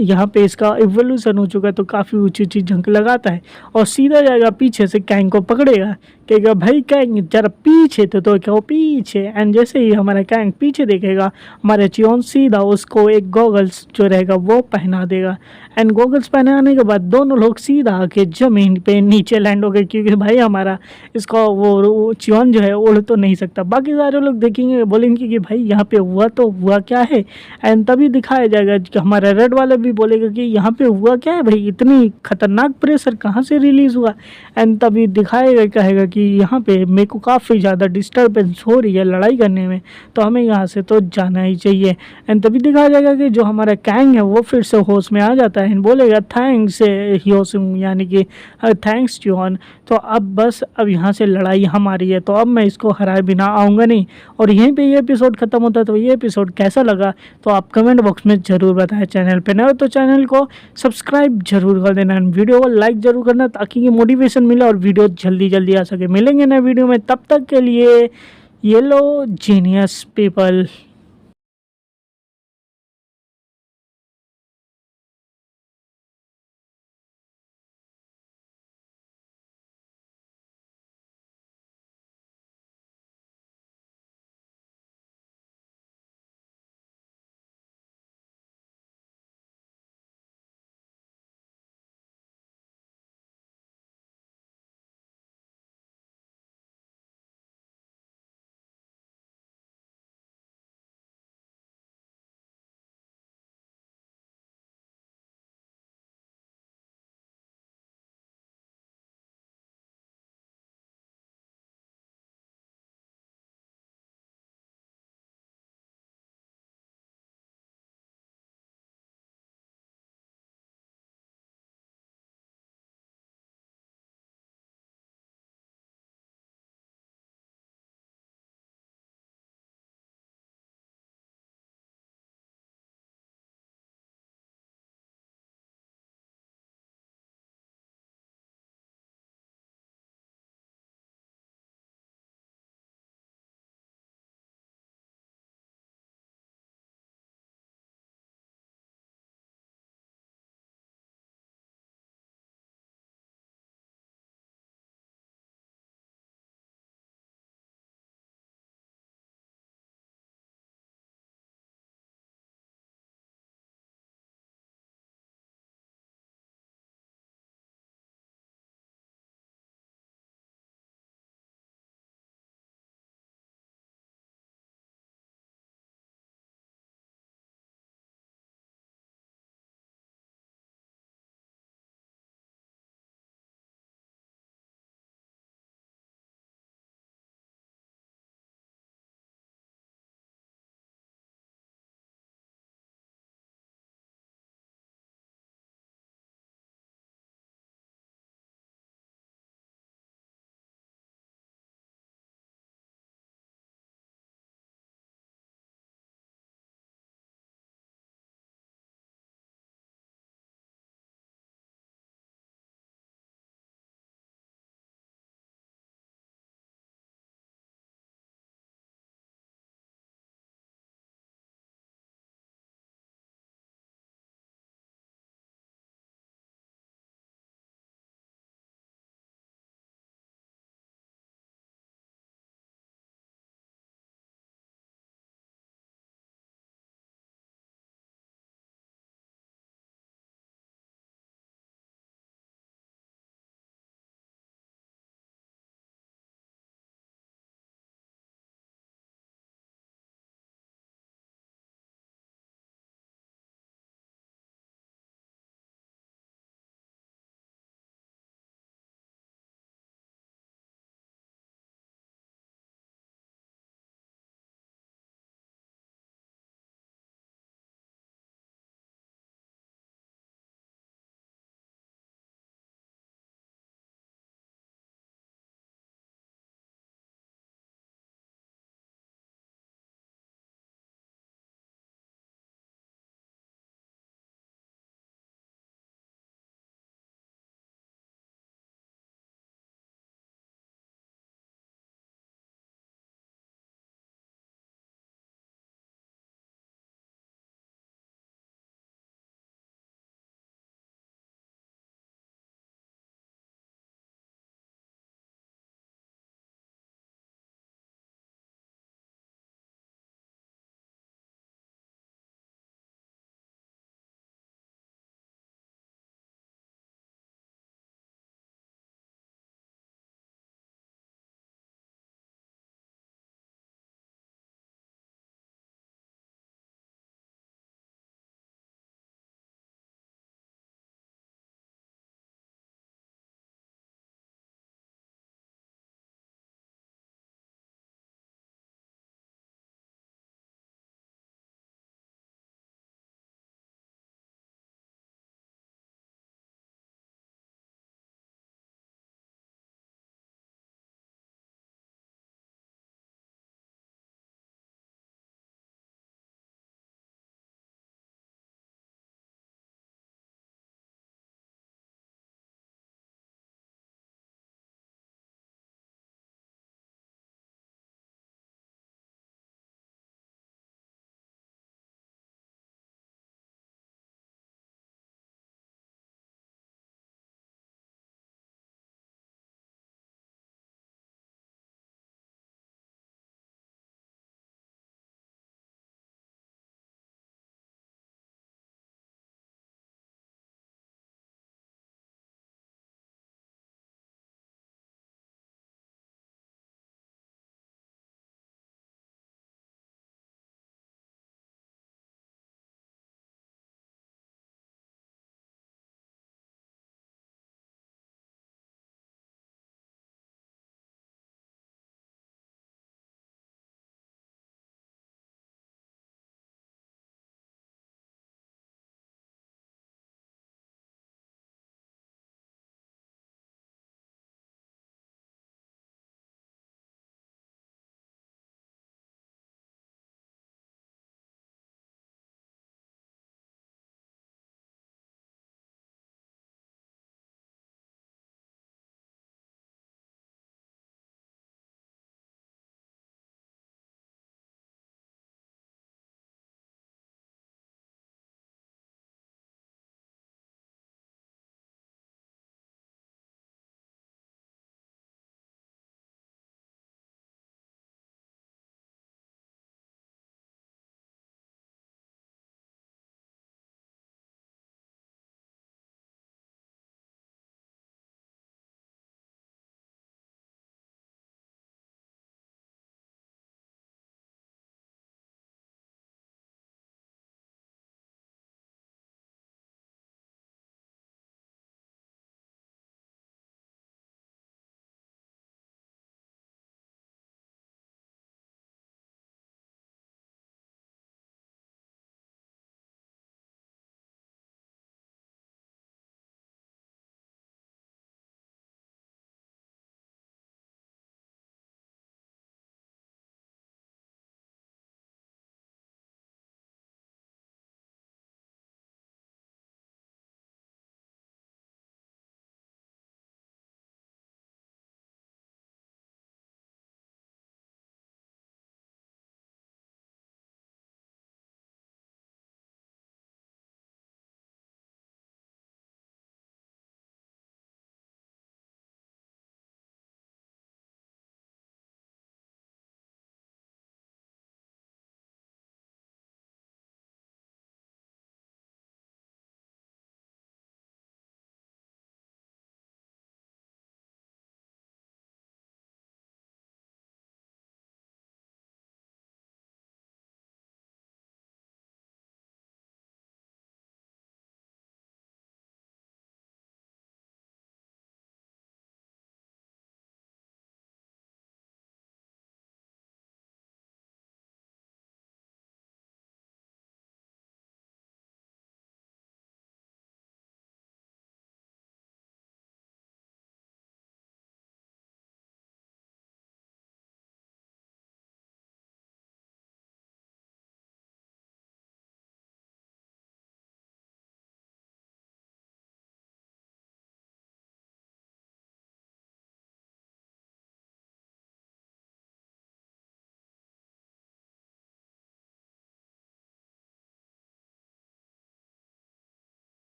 यहाँ पे इसका इवोल्यूशन हो चुका है तो काफ़ी ऊँची ऊँची जंप लगाता है और सीधा जाएगा पीछे से कैंग को पकड़ेगा, कहेगा भाई कैंग जरा पीछे तो क्या वो पीछे। एंड जैसे ही हमारा कैंग पीछे देखेगा हमारा चियोन सीधा उसको एक गॉगल्स जो रहेगा वो पहना देगा। एंड गॉगल्स पहनाने के बाद दोनों लोग सीधा आके ज़मीन पे नीचे लैंड हो गए, क्योंकि भाई हमारा इसका वो चियोन जो है उड़ तो नहीं सकता। बाकी सारे लोग देखेंगे बोलेंगे कि भाई यहाँ पे हुआ तो हुआ क्या है। एंड तभी दिखाया जाएगा कि हमारा रेड वाला भी बोलेगा कि यहाँ पे हुआ क्या है भाई, इतनी खतरनाक प्रेशर कहाँ से रिलीज़ हुआ। एंड तभी दिखाएगा कहेगा कि यहाँ पे मेरे को काफ़ी ज़्यादा डिस्टर्बेंस हो रही है लड़ाई करने में, तो हमें यहाँ से तो जाना ही चाहिए। एंड तभी दिखाया जाएगा कि जो हमारा कैंग है वो फिर से होश में आ जाता है एंड बोलेगा थैंक्स ह्योसुंग, यानी कि थैंक्स चियोन, तो अब बस अब यहाँ से लड़ाई हमारी है, तो अब मैं इसको हराए बिना आऊँगा नहीं। और यहीं पे ये एपिसोड ख़त्म होता है। तो ये एपिसोड कैसा लगा तो आप कमेंट बॉक्स में ज़रूर बताएं। चैनल पे नए हो तो चैनल को सब्सक्राइब जरूर कर देना, वीडियो को लाइक ज़रूर करना ताकि ये मोटिवेशन मिले और वीडियो जल्दी जल्दी आ सके। मिलेंगे नए वीडियो में, तब तक के लिए येलो जीनियस पीपल।